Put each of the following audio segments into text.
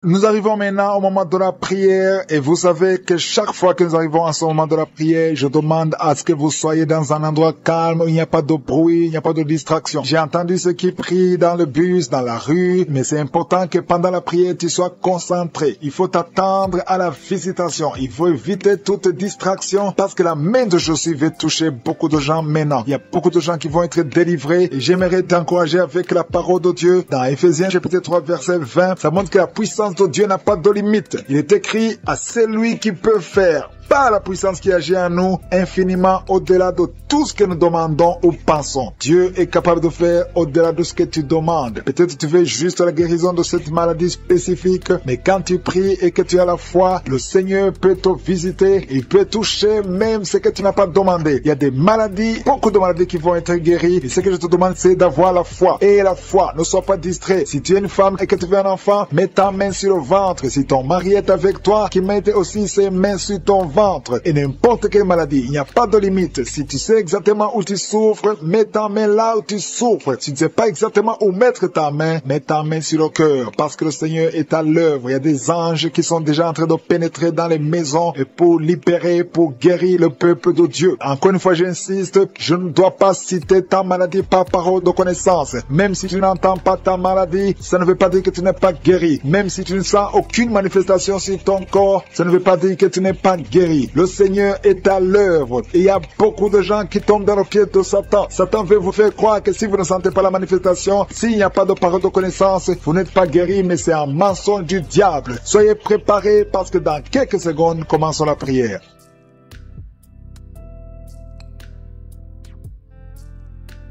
Nous arrivons maintenant au moment de la prière et vous savez que chaque fois que nous arrivons à ce moment de la prière, je demande à ce que vous soyez dans un endroit calme où il n'y a pas de bruit, il n'y a pas de distraction. J'ai entendu ceux qui prient dans le bus, dans la rue, mais c'est important que pendant la prière, tu sois concentré. Il faut t'attendre à la visitation. Il faut éviter toute distraction parce que la main de Jésus veut toucher beaucoup de gens maintenant. Il y a beaucoup de gens qui vont être délivrés et j'aimerais t'encourager avec la parole de Dieu. Dans Ephésiens chapitre 3 verset 20, ça montre que la puissance de Dieu n'a pas de limite. Il est écrit à celui qui peut faire par la puissance qui agit en nous infiniment au-delà de tout ce que nous demandons ou pensons. Dieu est capable de faire au-delà de ce que tu demandes. Peut-être tu veux juste la guérison de cette maladie spécifique, mais quand tu pries et que tu as la foi, le Seigneur peut te visiter, il peut toucher même ce que tu n'as pas demandé. Il y a des maladies, beaucoup de maladies qui vont être guéries, et ce que je te demande c'est d'avoir la foi. Et la foi, ne sois pas distrait. Si tu es une femme et que tu veux un enfant, mets ta main sur le ventre. Si ton mari est avec toi, qu'il mette aussi ses mains sur ton ventre. Et n'importe quelle maladie, il n'y a pas de limite. Si tu sais exactement où tu souffres, mets ta main là où tu souffres. Si tu ne sais pas exactement où mettre ta main, mets ta main sur le cœur, parce que le Seigneur est à l'œuvre. Il y a des anges qui sont déjà en train de pénétrer dans les maisons et pour libérer, pour guérir le peuple de Dieu. Encore une fois, j'insiste, je ne dois pas citer ta maladie par parole de connaissance. Même si tu n'entends pas ta maladie, ça ne veut pas dire que tu n'es pas guéri. Même si tu ne sens aucune manifestation sur ton corps, ça ne veut pas dire que tu n'es pas guéri. Le Seigneur est à l'œuvre. Et il y a beaucoup de gens qui tombent dans le pied de Satan. Satan veut vous faire croire que si vous ne sentez pas la manifestation, s'il n'y a pas de parole de connaissance, vous n'êtes pas guéri, mais c'est un mensonge du diable. Soyez préparés parce que dans quelques secondes, commençons la prière.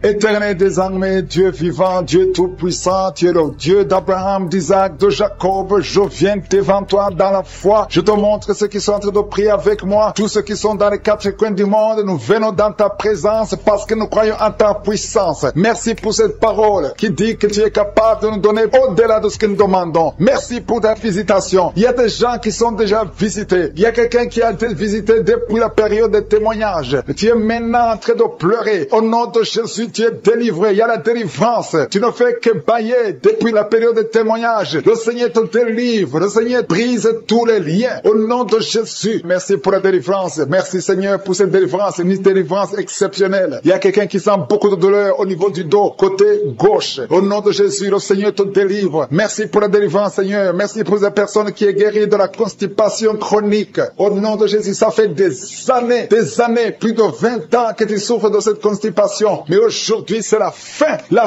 Éternel des armées, Dieu vivant, Dieu tout-puissant, tu es le Dieu d'Abraham, d'Isaac, de Jacob. Je viens devant toi dans la foi. Je te montre ceux qui sont en train de prier avec moi. Tous ceux qui sont dans les quatre coins du monde, nous venons dans ta présence parce que nous croyons en ta puissance. Merci pour cette parole qui dit que tu es capable de nous donner au-delà de ce que nous demandons. Merci pour ta visitation. Il y a des gens qui sont déjà visités. Il y a quelqu'un qui a été visité depuis la période des témoignages. Tu es maintenant en train de pleurer. Au nom de Jésus, tu es délivré, il y a la délivrance. Tu ne fais que bailler depuis la période de témoignage. Le Seigneur te délivre, le Seigneur brise tous les liens. Au nom de Jésus, merci pour la délivrance. Merci Seigneur pour cette délivrance, une délivrance exceptionnelle. Il y a quelqu'un qui sent beaucoup de douleur au niveau du dos, côté gauche. Au nom de Jésus, le Seigneur te délivre. Merci pour la délivrance Seigneur. Merci pour cette personne qui est guérie de la constipation chronique. Au nom de Jésus, ça fait des années, plus de 20 ans que tu souffres de cette constipation. Mais aujourd'hui, c'est la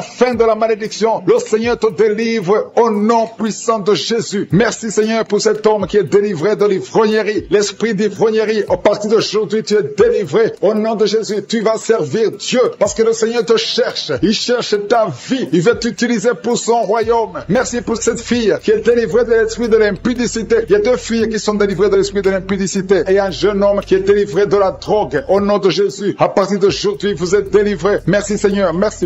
fin de la malédiction. Le Seigneur te délivre au nom puissant de Jésus. Merci Seigneur pour cet homme qui est délivré de l'ivrognerie. L'esprit d'ivrognerie, à partir d'aujourd'hui, tu es délivré. Au nom de Jésus, tu vas servir Dieu parce que le Seigneur te cherche. Il cherche ta vie. Il veut t'utiliser pour son royaume. Merci pour cette fille qui est délivrée de l'esprit de l'impudicité. Il y a deux filles qui sont délivrées de l'esprit de l'impudicité et un jeune homme qui est délivré de la drogue. Au nom de Jésus, à partir d'aujourd'hui, vous êtes délivrés. Merci Seigneur, merci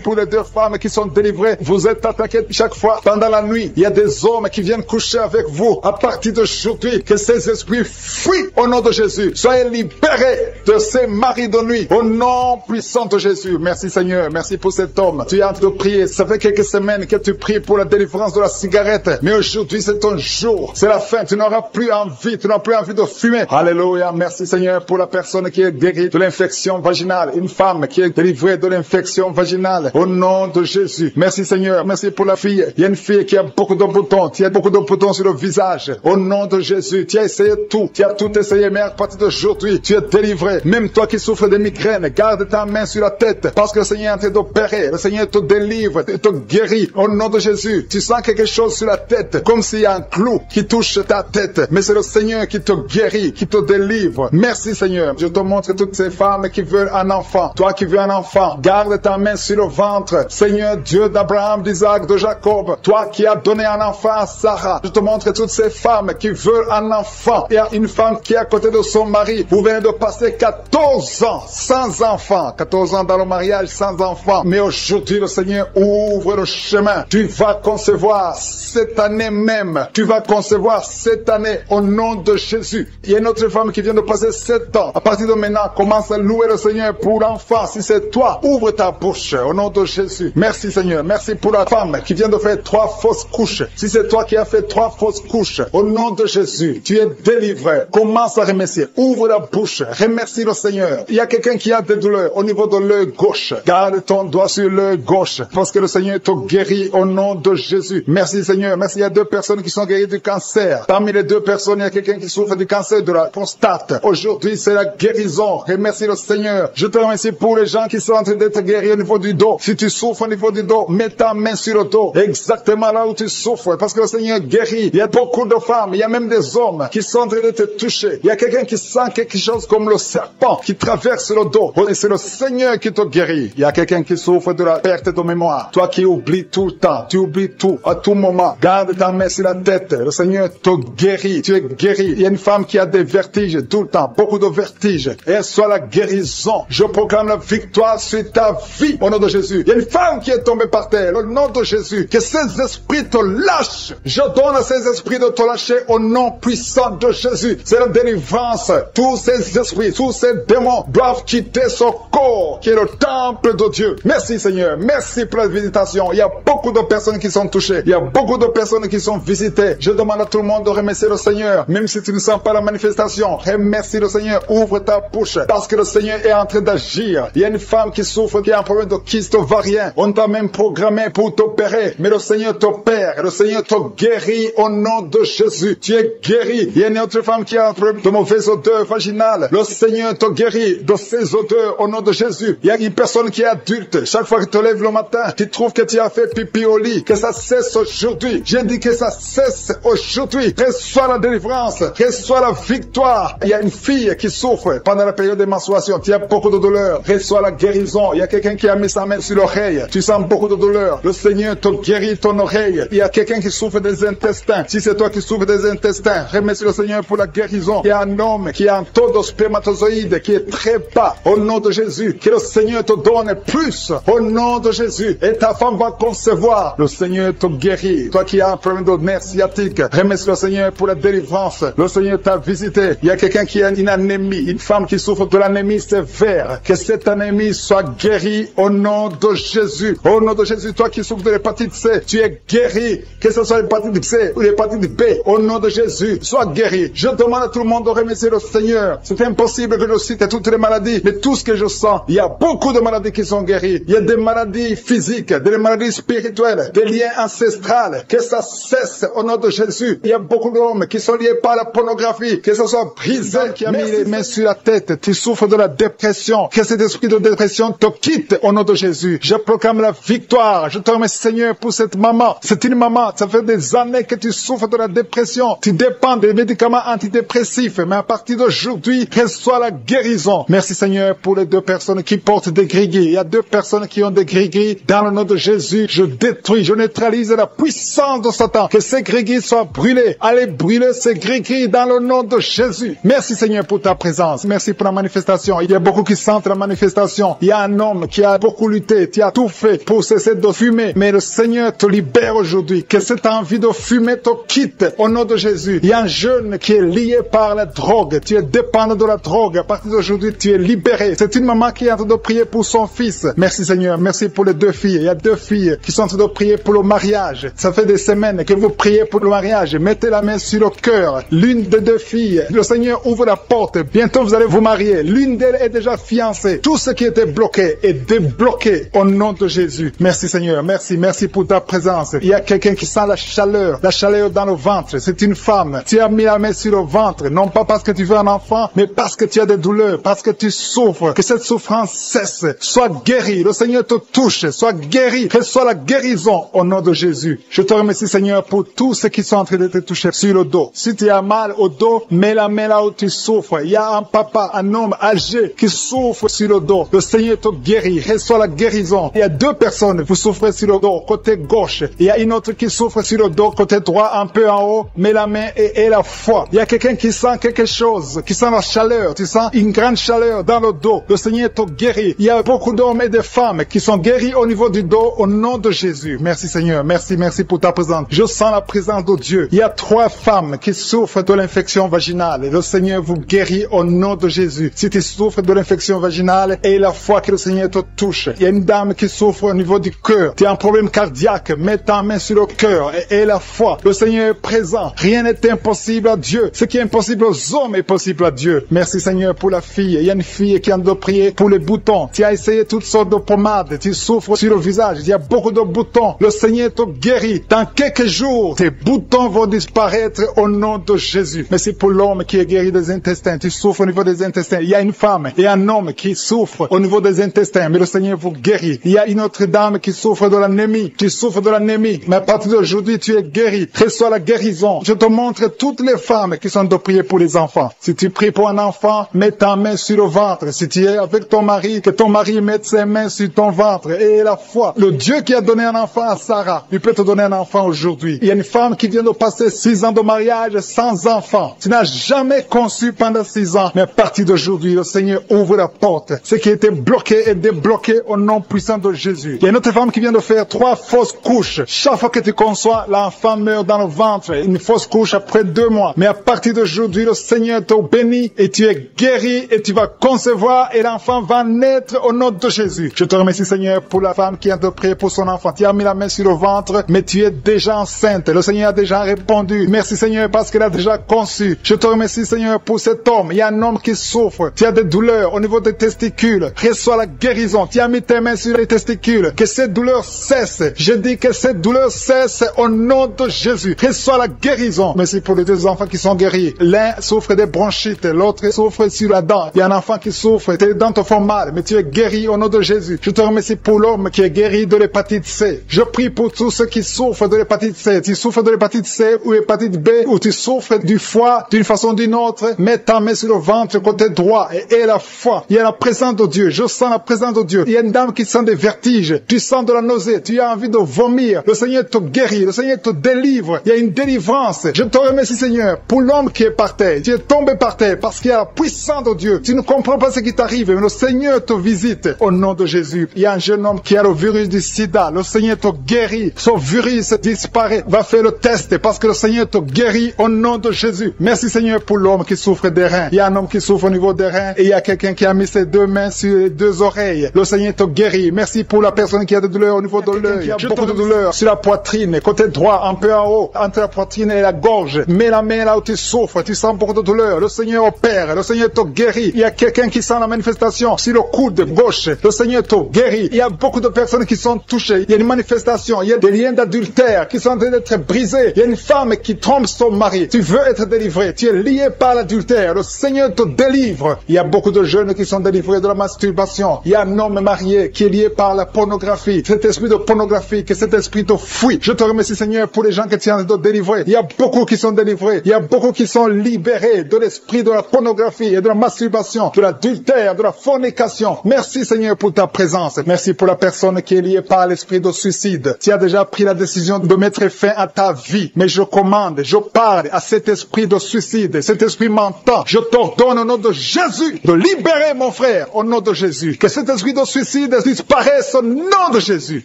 pour les deux femmes qui sont délivrées. Vous êtes attaqués chaque fois pendant la nuit. Il y a des hommes qui viennent coucher avec vous. À partir d'aujourd'hui, que ces esprits fuient au nom de Jésus. Soyez libérés de ces maris de nuit au nom puissant de Jésus. Merci Seigneur, merci pour cet homme. Tu es en train de prier. Ça fait quelques semaines que tu pries pour la délivrance de la cigarette. Mais aujourd'hui, c'est ton jour. C'est la fin. Tu n'auras plus envie. Tu n'auras plus envie de fumer. Alléluia. Merci Seigneur pour la personne qui est guérie de l'infection vaginale. Une femme qui est délivrée de l'infection vaginale au nom de Jésus. Merci Seigneur, merci pour la fille. Il y a une fille qui a beaucoup de boutons, qui a beaucoup de boutons sur le visage. Au nom de Jésus, tu as essayé tout, tu as tout essayé, mais à partir d'aujourd'hui, tu es délivré. Même toi qui souffres de migraines, garde ta main sur la tête parce que le Seigneur est en train d'opérer. Le Seigneur te délivre, te guérit. Au nom de Jésus, tu sens quelque chose sur la tête, comme s'il y a un clou qui touche ta tête. Mais c'est le Seigneur qui te guérit, qui te délivre. Merci Seigneur. Je te montre toutes ces femmes qui veulent un enfant. Toi qui veux un enfant, garde ta main sur le ventre. Seigneur Dieu d'Abraham, d'Isaac, de Jacob, toi qui as donné un enfant à Sarah, je te montre toutes ces femmes qui veulent un enfant. Il y a une femme qui est à côté de son mari. Vous venez de passer 14 ans sans enfant. 14 ans dans le mariage sans enfant. Mais aujourd'hui, le Seigneur ouvre le chemin. Tu vas concevoir cette année même. Tu vas concevoir cette année au nom de Jésus. Il y a une autre femme qui vient de passer 7 ans. À partir de maintenant, commence à louer le Seigneur pour l'enfant. Si c'est toi, ouvre ta bouche au nom de Jésus. Merci Seigneur, merci pour la femme qui vient de faire 3 fausses couches. Si c'est toi qui as fait 3 fausses couches, au nom de Jésus, tu es délivré. Commence à remercier, ouvre la bouche, remercie le Seigneur. Il y a quelqu'un qui a des douleurs au niveau de l'œil gauche. Garde ton doigt sur l'œil gauche, parce que le Seigneur te guérit au nom de Jésus. Merci Seigneur, merci. Il y a 2 personnes qui sont guéries du cancer. Parmi les 2 personnes, il y a quelqu'un qui souffre du cancer de la prostate. Aujourd'hui, c'est la guérison. Remercie le Seigneur. Je te remercie pour les gens qui sont en train d'être guéris au niveau du dos. Si tu souffres au niveau du dos, mets ta main sur le dos, exactement là où tu souffres, parce que le Seigneur guérit. Il y a beaucoup de femmes, il y a même des hommes qui sont en train de te toucher. Il y a quelqu'un qui sent quelque chose comme le serpent qui traverse le dos. Et c'est le Seigneur qui te guérit. Il y a quelqu'un qui souffre de la perte de mémoire. Toi qui oublies tout le temps, tu oublies tout, à tout moment. Garde ta main sur la tête. Le Seigneur te guérit. Tu es guéri. Il y a une femme qui a des vertiges tout le temps, beaucoup de vertiges. Et elle soit la guérison. Je proclame la victoire sur ta vie au nom de Jésus. Il y a une femme qui est tombée par terre au nom de Jésus. Que ces esprits te lâchent. Je donne à ces esprits de te lâcher au nom puissant de Jésus. C'est la délivrance. Tous ces esprits, tous ces démons doivent quitter son corps qui est le temple de Dieu. Merci Seigneur. Merci pour la visitation. Il y a beaucoup de personnes qui sont touchées. Il y a beaucoup de personnes qui sont visitées. Je demande à tout le monde de remercier le Seigneur. Même si tu ne sens pas la manifestation, remercie le Seigneur. Ouvre ta bouche parce que le Seigneur est en train d'agir. Il y a une femme qui souffre, qui a un problème de kyste ovarien. On t'a même programmé pour t'opérer. Mais le Seigneur t'opère. Le Seigneur te guérit au nom de Jésus. Tu es guéri. Il y a une autre femme qui a un problème de mauvaise odeur vaginale. Le Seigneur te guérit de ces odeurs au nom de Jésus. Il y a une personne qui est adulte. Chaque fois que tu te lèves le matin, tu trouves que tu as fait pipi au lit. Que ça cesse aujourd'hui. J'ai dit que ça cesse aujourd'hui. Reçois la délivrance. Reçois la victoire. Il y a une fille qui souffre pendant la période de menstruation. Tu as beaucoup de douleur. Reçois la guérison. Il y a quelqu'un qui a mis sa main sur l'oreille. Tu sens beaucoup de douleur. Le Seigneur te guérit ton oreille. Il y a quelqu'un qui souffre des intestins. Si c'est toi qui souffres des intestins, remercie le Seigneur pour la guérison. Il y a un homme qui a un taux de spermatozoïdes qui est très bas. Au nom de Jésus, que le Seigneur te donne plus. Au nom de Jésus. Et ta femme va concevoir. Le Seigneur te guérit. Toi qui as un problème de nerf sciatique, remercie le Seigneur pour la délivrance. Le Seigneur t'a visité. Il y a quelqu'un qui a une anémie, une femme qui souffre de l'anémie sévère. Que cette anémie soit guérie au nom de Jésus. Au nom de Jésus, toi qui souffres de l'hépatite C, tu es guéri. Que ce soit l'hépatite C ou l'hépatite B, au nom de Jésus, sois guéri. Je demande à tout le monde de remercier le Seigneur. C'est impossible que je cite toutes les maladies, mais tout ce que je sens, il y a beaucoup de maladies qui sont guéries. Il y a des maladies physiques, des maladies spirituelles, des liens ancestrales. Que ça cesse au nom de Jésus. Il y a beaucoup d'hommes qui sont liés par la pornographie. Que ce soit brisé, qui a mis les mains sur la tête. Tu souffres de la dépression. Que cet esprit de dépression te quitte au nom de Jésus. Je proclame la victoire. Je te remercie Seigneur pour cette maman. C'est une maman. Ça fait des années que tu souffres de la dépression. Tu dépends des médicaments antidépressifs. Mais à partir d'aujourd'hui, reçois la guérison. Merci Seigneur pour les 2 personnes qui portent des gris-gris. Il y a 2 personnes qui ont des gris-gris. Dans le nom de Jésus, je détruis, je neutralise la puissance de Satan. Que ces gris-gris soient brûlés. Allez brûler ces gris-gris dans le nom de Jésus. Merci Seigneur pour ta présence. Merci pour la manifestation. Il y a beaucoup qui sentent la manifestation. Il y a un homme qui a beaucoup lutté. Tu as tout fait pour cesser de fumer. Mais le Seigneur te libère aujourd'hui. Que cette envie de fumer te quitte au nom de Jésus. Il y a un jeune qui est lié par la drogue. Tu es dépendant de la drogue. À partir d'aujourd'hui, tu es libéré. C'est une maman qui est en train de prier pour son fils. Merci Seigneur. Merci pour les 2 filles. Il y a 2 filles qui sont en train de prier pour le mariage. Ça fait des semaines que vous priez pour le mariage. Mettez la main sur le cœur. L'une des 2 filles, le Seigneur ouvre la porte. Bientôt vous allez vous marier. L'une d'elles est déjà fiancée. Tout ce qui était bloqué est débloqué au nom de Jésus. Merci Seigneur. Merci. Merci pour ta présence. Il y a quelqu'un qui sent la chaleur dans le ventre. C'est une femme. Tu as mis la main sur le ventre. Non pas parce que tu veux un enfant, mais parce que tu as des douleurs, parce que tu souffres. Que cette souffrance cesse. Sois guéri. Le Seigneur te touche. Sois guéri. Reçois la guérison au nom de Jésus. Je te remercie Seigneur pour tous ceux qui sont en train de te toucher sur le dos. Si tu as mal au dos, mets la main là où tu souffres. Il y a un papa, un homme âgé qui souffre sur le dos. Le Seigneur te guérit. Reçois la guérison. Il y a 2 personnes, vous souffrez sur le dos, côté gauche. Il y a une autre qui souffre sur le dos, côté droit, un peu en haut. Mets la main et la foi. Il y a quelqu'un qui sent quelque chose, qui sent la chaleur. Tu sens une grande chaleur dans le dos. Le Seigneur te guérit. Il y a beaucoup d'hommes et de femmes qui sont guéris au niveau du dos au nom de Jésus. Merci Seigneur. Merci pour ta présence. Je sens la présence de Dieu. Il y a 3 femmes qui souffrent de l'infection vaginale. Le Seigneur vous guérit au nom de Jésus. Si tu souffres de l'infection vaginale, et la foi que le Seigneur te touche. Il y a une dame qui souffre au niveau du cœur. Tu as un problème cardiaque. Mets ta main sur le cœur et la foi. Le Seigneur est présent. Rien n'est impossible à Dieu. Ce qui est impossible aux hommes est possible à Dieu. Merci Seigneur pour la fille. Il y a une fille qui a de prier pour les boutons. Tu as essayé toutes sortes de pommades. Tu souffres sur le visage. Il y a beaucoup de boutons. Le Seigneur te guérit. Dans quelques jours, tes boutons vont disparaître au nom de Jésus. Merci pour l'homme qui est guéri des intestins. Tu souffres au niveau des intestins. Il y a une femme et un homme qui souffrent au niveau des intestins. Mais le Seigneur vous guérit. Il y a une autre dame qui souffre de l'anémie. Tu souffres de l'anémie. Mais à partir d'aujourd'hui, tu es guéri. Reçois la guérison. Je te montre toutes les femmes qui sont de prier pour les enfants. Si tu pries pour un enfant, mets ta main sur le ventre. Si tu es avec ton mari, que ton mari mette ses mains sur ton ventre. Et la foi. Le Dieu qui a donné un enfant à Sarah, il peut te donner un enfant aujourd'hui. Il y a une femme qui vient de passer 6 ans de mariage sans enfant. Tu n'as jamais conçu pendant 6 ans. Mais à partir d'aujourd'hui, le Seigneur ouvre la porte. Ce qui était bloqué est débloqué au nom puissant de Jésus. Il y a une autre femme qui vient de faire 3 fausses couches. Chaque fois que tu conçois, l'enfant meurt dans le ventre. Une fausse couche après 2 mois. Mais à partir d'aujourd'hui, le Seigneur te bénit et tu es guéri et tu vas concevoir et l'enfant va naître au nom de Jésus. Je te remercie Seigneur pour la femme qui a de prier pour son enfant. Tu as mis la main sur le ventre, mais tu es déjà enceinte. Le Seigneur a déjà répondu. Merci Seigneur parce qu'elle a déjà conçu. Je te remercie Seigneur pour cet homme. Il y a un homme qui souffre. Tu as des douleurs au niveau des testicules. Reçois la guérison. Tu as mis tes mains sur les testicules. Que cette douleur cesse. Je dis que cette douleur cesse au nom de Jésus. Reçois la guérison. Merci pour les 2 enfants qui sont guéris. L'un souffre des bronchites, l'autre souffre sur la dent. Il y a un enfant qui souffre. Tes dents te font mal, mais tu es guéri au nom de Jésus. Je te remercie pour l'homme qui est guéri de l'hépatite C. Je prie pour tous ceux qui souffrent de l'hépatite C. Tu souffres de l'hépatite C ou l'hépatite B ou tu souffres du foie d'une façon ou d'une autre. Mets ta main sur le ventre côté droit et la foi. Il y a la présence de Dieu. Je sens la présence de Dieu. Il y a une dame qui sent des vertiges. Tu sens de la nausée. Tu as envie de vomir. Le Seigneur te guérit. Le Seigneur te délivre. Il y a une délivrance. Je te remercie Seigneur pour l'homme qui est par terre. Tu es tombé par terre parce qu'il y a la puissance de Dieu. Tu ne comprends pas ce qui t'arrive, mais le Seigneur te visite au nom de Jésus. Il y a un jeune homme qui a le virus du sida. Le Seigneur te guérit. Son virus disparaît. Va faire le test parce que le Seigneur te guérit au nom de Jésus. Merci Seigneur pour l'homme qui souffre des reins. Il y a un homme qui souffre au niveau des reins et il y a quelqu'un qui a mis ses 2 mains sur les 2 oreilles. Le Seigneur te guérit. Merci pour la personne qui a des douleurs au niveau de l'œil. Il y a beaucoup de douleurs sur la poitrine, côté droit, un peu en haut, entre la poitrine et la gorge. Mets la main là où tu souffres. Tu sens beaucoup de douleur. Le Seigneur opère. Le Seigneur te guérit. Il y a quelqu'un qui sent la manifestation sur le coude gauche. Le Seigneur te guérit. Il y a beaucoup de personnes qui sont touchées. Il y a une manifestation. Il y a des liens d'adultère qui sont en train d'être brisés. Il y a une femme qui trompe son mari. Tu veux être délivré. Tu es lié par l'adultère. Le Seigneur te délivre. Il y a beaucoup de jeunes qui sont délivrés de la masturbation. Il y a un homme marié qui est lié par la pornographie. Cet esprit de pornographie, que cet esprit te fuit. Je te remercie Seigneur pour les gens que tu es en train de délivrer. Il y a beaucoup qui sont délivrés. Il y a beaucoup qui sont libérés de l'esprit de la pornographie et de la masturbation, de l'adultère, de la fornication. Merci Seigneur pour ta présence. Merci pour la personne qui est liée par l'esprit de suicide. Tu as déjà pris la décision de mettre fin à ta vie. Mais je commande, je parle à cet esprit de suicide, cet esprit mentant. Je t'ordonne au nom de Jésus de libérer mon frère au nom de Jésus. Que cet esprit de suicide disparaisse au nom de Jésus.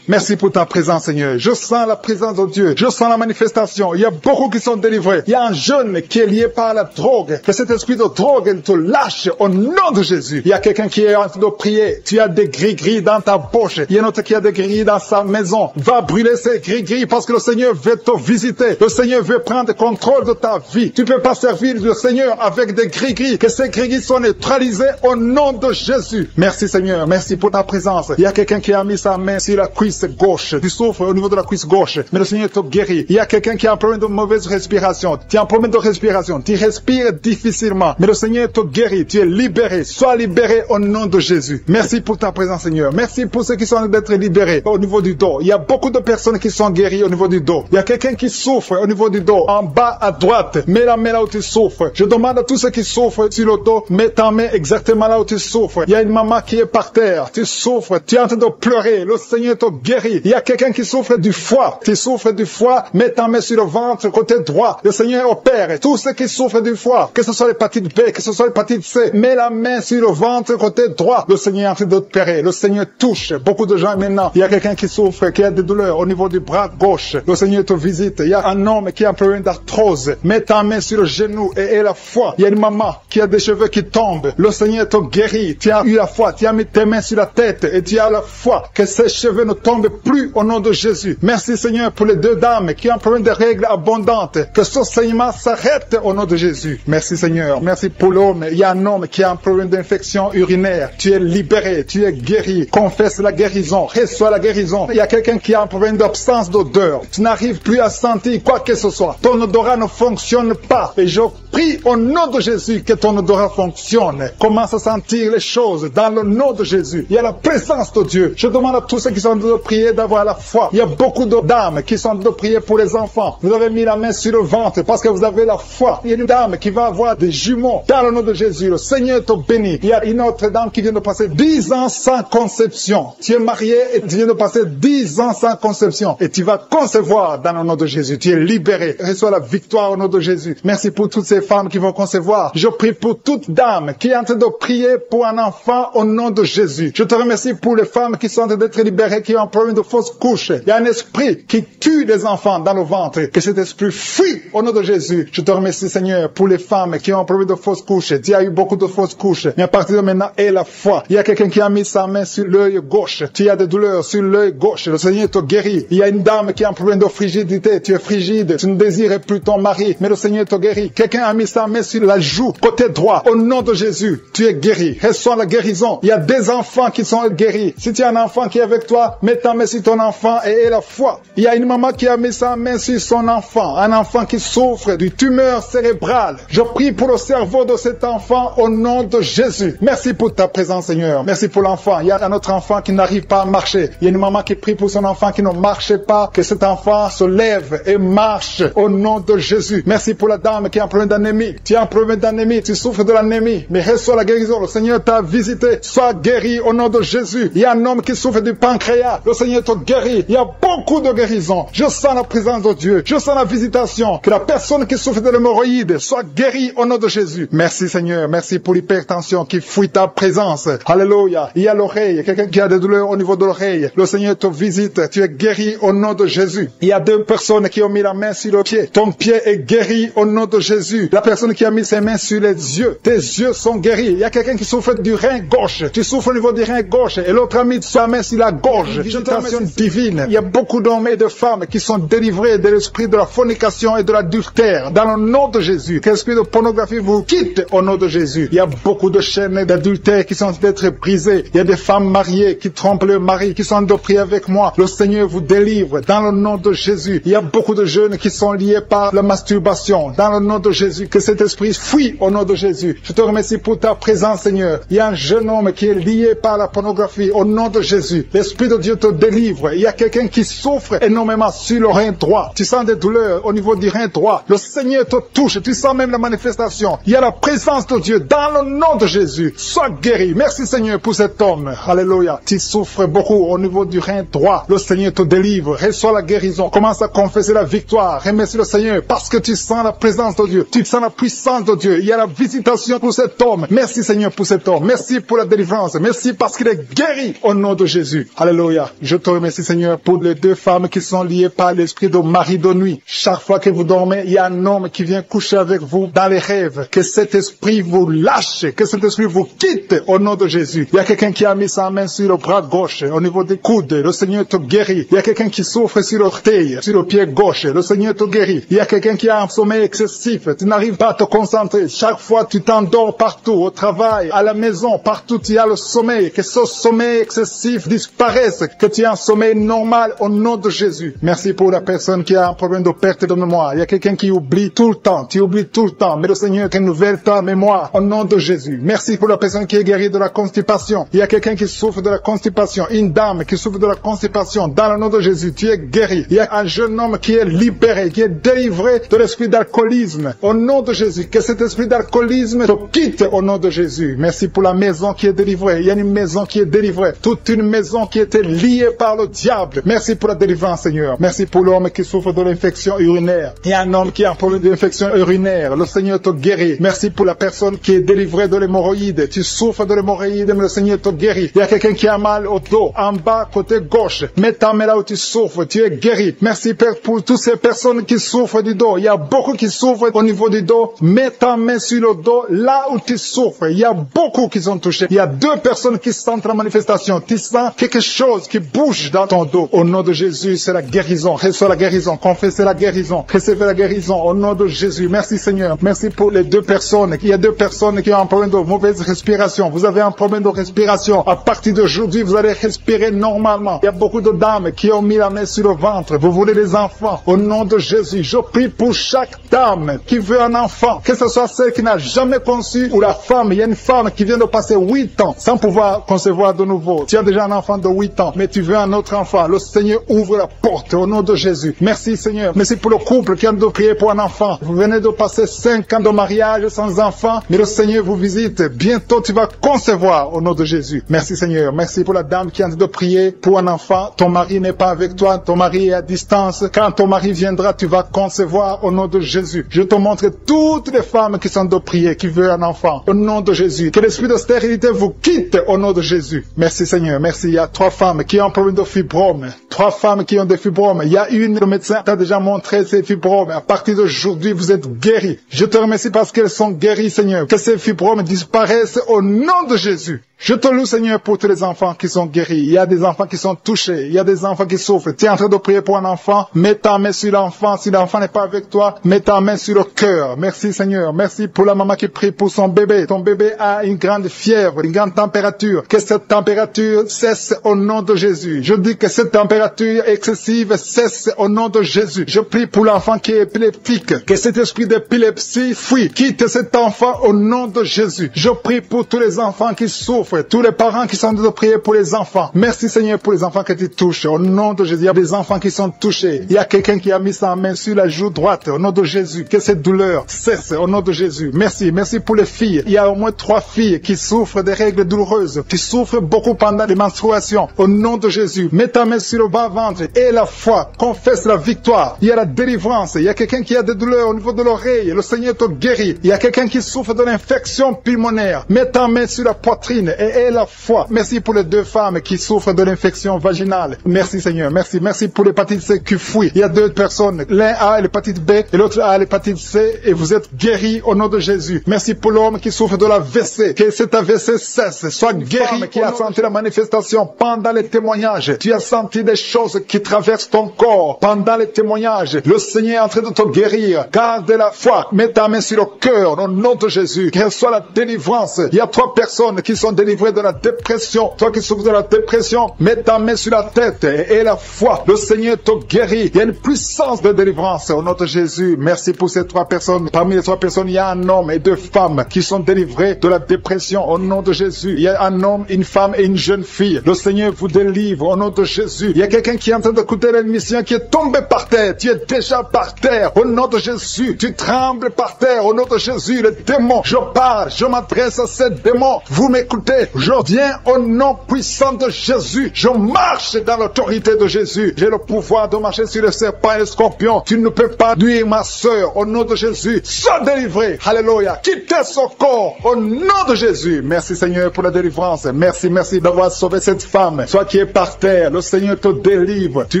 Merci pour ta présence Seigneur. Je sens la présence de Dieu. Je sens la manifestation. Il y a beaucoup qui sont délivrés. Il y a un jeune qui est lié par la drogue. Que cet esprit de drogue te lâche au nom de Jésus. Il y a quelqu'un qui est en train de prier. Tu as des gris-gris dans ta poche. Il y a un autre qui a des gris dans sa maison. Va brûler ces gris-gris parce que le Seigneur veut te visiter. Le Seigneur veut prendre contrôle de ta vie. Tu ne peux pas servir le Seigneur avec des gris-gris. Que ces gris-gris soient neutralisés au nom de Jésus. Merci Seigneur. Merci pour ta présence. Il y a quelqu'un qui a mis sa main sur la cuisse gauche. Tu souffres au niveau de la cuisse gauche. Mais le Seigneur te guérit. Il y a quelqu'un qui a un problème de mauvaise respiration. Tu as un problème de respiration. Tu respires difficilement. Mais le Seigneur te guérit. Tu es libéré. Sois libéré au nom de Jésus. Merci pour ta présence Seigneur. Merci pour ceux qui sont en train d'être libérés au niveau du dos. Il y a beaucoup de personnes qui sont guéries au niveau du dos. Il y a quelqu'un qui souffre au niveau du dos. En bas à droite. Mets la main là où tu souffres. Je demande à tous ceux qui souffrent sur le dos. Mets ta main exactement là où tu souffres. Il y a une maman qui est par terre. Tu souffres. Tu es en train de pleurer. Le Seigneur te guérit. Il y a quelqu'un qui souffre du foie. Tu souffres du foie. Mets ta main sur le ventre côté droit. Le Seigneur opère. Tous ceux qui souffrent du foie, que ce soit l'hépatite B, que ce soit l'hépatite C, mets la main sur le ventre côté droit. Le Seigneur est en train d'opérer. Le Seigneur touche beaucoup de gens maintenant. Il y a quelqu'un qui souffre, qui a des douleurs au niveau du bras gauche. Le Seigneur te visite. Il y a un homme qui a un problème d'arthrose. Mets ta main sur le genou et la foi. Il y a une maman qui a des cheveux qui tombent. Le Seigneur te guérit. Tu as eu la foi. Tu as mis tes mains sur la tête et tu as la foi que ces cheveux ne tombent plus au nom de Jésus. Merci Seigneur pour les deux dames qui ont un problème de règles abondantes. Que ce saignement s'arrête au nom de Jésus. Merci Seigneur. Merci pour l'homme. Il y a un homme qui a un problème d'infection urinaire. Tu es libéré, tu es guéri. Confesse la guérison, reçois la guérison. Il y a quelqu'un qui a un problème d'absence d'odeur. Tu n'arrives plus à sentir quoi que ce soit. Ton odorat ne fonctionne pas. Et je prie au nom de Jésus que ton odorat fonctionne. Commence à sentir les choses dans le nom de Jésus. Il y a la présence de Dieu. Je demande à tous ceux qui sont en train de prier d'avoir la foi. Il y a beaucoup de dames qui sont en train de prier pour les enfants. Vous avez mis la main sur le ventre parce que vous avez la foi. Il y a une dame qui va avoir des jumeaux dans le nom de Jésus. Le Seigneur te bénit. Il y a une autre dame qui vient de passer 10 ans sans conception. Tu es marié et tu viens de passer 10 ans sans conception. Et tu vas concevoir dans le nom de Jésus. Tu es libéré. Reçois la victoire au nom de Jésus. Merci pour toutes ces femmes qui vont concevoir. Je prie pour toute dame qui est en train de prier pour un enfant au nom de Jésus. Je te remercie pour les femmes qui sont en train d'être libérées, qui ont un problème de fausse couche. Il y a un esprit qui tue les enfants dans le ventre. Que cet esprit fuit au nom de Jésus. Je te remercie Seigneur pour les femmes qui ont un problème de fausse couche. Tu as eu beaucoup de fausses couches. Mais à partir de maintenant, aie la foi. Il y a quelqu'un qui a mis sa main sur l'œil gauche. Tu as des douleurs sur l'œil gauche. Le Seigneur te guérit. Il y a une dame qui a un problème de frigidité. Tu es frigide. Tu ne désires plus ton mari. Mais le Seigneur te guérit. Quelqu'un a mis sa main sur la joue, côté droit. Au nom de Jésus, tu es guéri. Reçois la guérison. Il y a des enfants qui sont guéris. Si tu as un enfant qui est avec toi, mets ta main sur ton enfant et aie la foi. Il y a une maman qui a mis sa main sur son enfant. Un enfant qui souffre d'une tumeur cérébrale. Je prie pour le cerveau de cet enfant au nom de Jésus. Merci pour ta présence, Seigneur. Merci pour l'enfant. Il y a un autre enfant qui n'arrive pas à marcher. Il y a une maman qui prie pour son enfant qui ne marche pas. Que cet enfant se lève et marche au nom de Jésus. Merci pour la dame qui a un problème d'anémie. Tu as un problème d'anémie. Tu souffres de l'anémie. Mais reçois la guérison. Le Seigneur t'a visité. Sois guéri au nom de Jésus. Il y a un homme qui souffre du pancréas. Le Seigneur te guérit. Il y a beaucoup de guérison. Je sens la présence de Dieu. Je sens la visitation. Que la personne qui souffre de l'hémorroïde soit guérie au nom de Jésus. Merci Seigneur. Merci pour l'hypertension qui fuit ta présence. Alléluia. Il y a l'oreille. Quelqu'un qui a des douleurs au niveau de l'oreille. Le Seigneur te visite. Tu es guéri au nom de Jésus. Il y a deux personnes qui ont mis la main sur le pied. Ton pied est guéri au nom de Jésus. La personne qui a mis ses mains sur les yeux. Tes yeux sont guéris. Il y a quelqu'un qui souffre du rein gauche. Tu souffres au niveau du rein gauche. Et l'autre a mis sa main sur la gorge. Visitation divine. Il y a beaucoup d'hommes et de femmes qui sont délivrés de l'esprit de la fornication et de l'adultère. Dans le nom de Jésus. Que l'esprit de pornographie vous quitte au nom de Jésus. Il y a beaucoup de chaînes d'adultère qui sont d'être brisées. Il y a des femmes mariées qui trompent leur mari, qui sont de prier avec moi. Le Seigneur vous délivre dans le nom de Jésus. Il y a beaucoup de jeunes qui sont liés par la masturbation. Dans le nom de Jésus. Que cet esprit fuit au nom de Jésus. Je te remercie pour ta présence, Seigneur. Il y a un jeune homme qui est lié par la pornographie au nom de Jésus. L'Esprit de Dieu te délivre. Il y a quelqu'un qui souffre énormément sur le rein droit. Tu sens des douleurs au niveau du rein droit. Le Seigneur te touche. Tu sens même la manifestation. Il y a la présence de Dieu dans le nom de Jésus. Sois guéri. Merci Seigneur pour cet homme. Alléluia. Tu souffres beaucoup au niveau du rein droit. Le Seigneur te délivre. Reçois la guérison. Commence à confesser la victoire. Remercie le Seigneur parce que tu sens la présence de Dieu. Tu sens la puissance de Dieu. Il y a la visitation pour cet homme. Merci Seigneur pour cet homme. Merci pour la délivrance. Merci parce qu'il est guéri au nom de Jésus. Alléluia. Je te remercie Seigneur pour les deux femmes qui sont liées par l'esprit de mari de nuit. Chaque fois que vous dormez, il y a un homme qui vient coucher avec vous dans les rêves. Que cet esprit vous lâche. Que cet esprit vous quitte au nom de Jésus. Il y a quelqu'un qui a mis sa main sur le bras gauche, au niveau des coudes. Le Seigneur te guérit. Il y a quelqu'un qui souffre sur l'orteil, sur le pied gauche. Le Seigneur te guérit. Il y a quelqu'un qui a un sommeil excessif. Tu n'arrives pas à te concentrer. Chaque fois, tu t'endors partout, au travail, à la maison, partout, tu as le sommeil. Que ce sommeil excessif disparaisse. Que tu aies un sommeil normal au nom de Jésus. Merci pour la personne qui a un problème de perte de mémoire. Il y a quelqu'un qui oublie tout le temps. Tu oublies tout le temps. Mais le Seigneur renouvelle ta mémoire au nom de Jésus. Merci pour la personne qui est guérie de la constipation. Il y a quelqu'un qui souffre de la constipation. Une dame qui souffre de la constipation. Dans le nom de Jésus, tu es guéri. Il y a un jeune homme qui est libéré, qui est délivré de l'esprit d'alcoolisme. Au nom de Jésus, que cet esprit d'alcoolisme te quitte au nom de Jésus. Merci pour la maison qui est délivrée. Il y a une maison qui est délivrée. Toute une maison qui était liée par le diable. Merci pour la délivrance, Seigneur. Merci pour l'homme qui souffre de l'infection urinaire. Il y a un homme qui a un problème d'infection urinaire. Le Seigneur te guérit. Merci pour la personne qui est délivrée de l'hémorroïde. Tu souffres de l'hémorroïde, mais le Seigneur te guérit. Il y a quelqu'un qui a mal au dos, en bas, côté gauche. Mets ta main là où tu souffres. Tu es guéri. Merci Père pour toutes ces personnes qui souffrent du dos. Il y a beaucoup qui souffrent au niveau du dos. Mets ta main sur le dos, là où tu souffres. Il y a beaucoup qui sont touchés. Il y a 2 personnes qui sentent la manifestation. Tu sens quelque chose qui bouge dans ton dos. Au nom de Jésus, c'est la guérison. Reçois la guérison. Confessez la guérison. Recevez la guérison. Au nom de Jésus. Merci Seigneur. Merci pour les 2 personnes. Il y a 2 personnes qui ont un problème de mauvaise respiration. Vous avez un problème de respiration. À partir d'aujourd'hui, vous allez respirer normalement. Il y a beaucoup de dames qui ont mis la main sur le ventre. Vous voulez des enfants. Au nom de Jésus, je prie pour chaque dame qui veut un enfant. Que ce soit celle qui n'a jamais conçu ou la femme. Il y a une femme qui vient de passer 8 ans sans pouvoir concevoir de nouveau. Tu as déjà un enfant de 8 ans, mais tu veux un autre enfant. Le Seigneur ouvre la porte au nom de Jésus. Merci Seigneur. Merci pour le couple qui a de prier pour un enfant. Vous venez de passer 5 ans de mariage sans enfant, mais le Seigneur vous visite. Bientôt tu vas concevoir au nom de Jésus. Merci Seigneur. Merci pour la dame qui a de prier pour un enfant. Ton mari n'est pas avec toi. Ton mari est à distance. Quand ton mari viendra, tu vas concevoir au nom de Jésus. Je te montre toutes les femmes qui sont de prier, qui veulent un enfant. Au nom de Jésus. Que l'esprit de stérilité vous quitte au nom de Jésus. Merci Seigneur. Merci. Il y a 3 femmes qui ont un problème de fibrome. 3 femmes qui ont des fibromes. Il y a une, le médecin t'a déjà montré ces fibromes. À partir d'aujourd'hui, vous êtes guéris. Je te remercie parce qu'elles sont guéries, Seigneur. Que ces fibromes disparaissent au nom de Jésus. Je te loue, Seigneur, pour tous les enfants qui sont guéris. Il y a des enfants qui sont touchés. Il y a des enfants qui souffrent. Tu es en train de prier pour un enfant. Mets ta main sur l'enfant. Si l'enfant n'est pas avec toi, mets ta main sur le cœur. Merci, Seigneur. Merci pour la maman qui prie pour son bébé. Ton bébé a une grande fièvre, une grande température. Que cette température cesse au nom de Jésus. Je dis que cette température excessive cesse au nom de Jésus. Je prie pour l'enfant qui est épileptique. Que cet esprit d'épilepsie fuit. Quitte cet enfant au nom de Jésus. Je prie pour tous les enfants qui souffrent. Tous les parents qui sont de prier pour les enfants. Merci Seigneur pour les enfants que tu touches. Au nom de Jésus, il y a des enfants qui sont touchés. Il y a quelqu'un qui a mis sa main sur la joue droite. Au nom de Jésus, que cette douleur cesse. Au nom de Jésus. Merci. Merci pour les filles. Il y a au moins 3 filles qui souffrent des règles douloureuses, qui souffrent beaucoup pendant les menstruations. Au nom de Jésus, mets ta main sur le bas-ventre et la foi. Confesse la victoire. Il y a la délivrance. Il y a quelqu'un qui a des douleurs au niveau de l'oreille. Le Seigneur te guérit. Il y a quelqu'un qui souffre de l'infection pulmonaire. Mets ta main sur la poitrine et la foi. Merci pour les 2 femmes qui souffrent de l'infection vaginale. Merci Seigneur. Merci. Merci pour l'hépatite C qui fuit. Il y a 2 personnes. L'un a l'hépatite B et l'autre a l'hépatite C et vous êtes guéris au nom de Jésus. Merci pour l'homme qui souffre de l'AVC. Que cet AVC cesse. Sois guéri. Qui a senti la manifestation pendant les témoignages. Tu as senti des choses qui traversent ton corps pendant les témoignages. Le Seigneur est en train de te guérir. Garde la foi. Mets ta main sur le cœur au nom de Jésus. Qu'elle soit la délivrance. Il y a 3 personnes qui sont délivrées de la dépression. Toi qui souffres de la dépression, mets ta main sur la tête et la foi. Le Seigneur te guérit. Il y a une puissance de délivrance au nom de Jésus. Merci pour ces 3 personnes. Parmi les 3 personnes, il y a un homme et 2 femmes qui sont délivrés de la dépression au nom de Jésus. Il y a un homme, une femme et une jeune fille. Le Seigneur vous délivre au nom de Jésus. Il y a quelqu'un qui est en train d'écouter l'émission qui est tombé par terre. Tu es déjà par terre au nom de Jésus. Tu trembles par terre au nom de Jésus. Les démons, je parle, je m'adresse à ces démons. Vous m'écoutez? Je viens au nom puissant de Jésus. Je marche dans l'autorité de Jésus. J'ai le pouvoir de marcher sur les serpents et les scorpions. Tu ne peux pas nuire ma sœur. Au nom de Jésus, sois délivré. Alléluia. Quittez son corps. Au nom de Jésus. Merci Seigneur pour la délivrance. Merci d'avoir sauvé cette femme. Toi qui es par terre, le Seigneur te délivre. Tu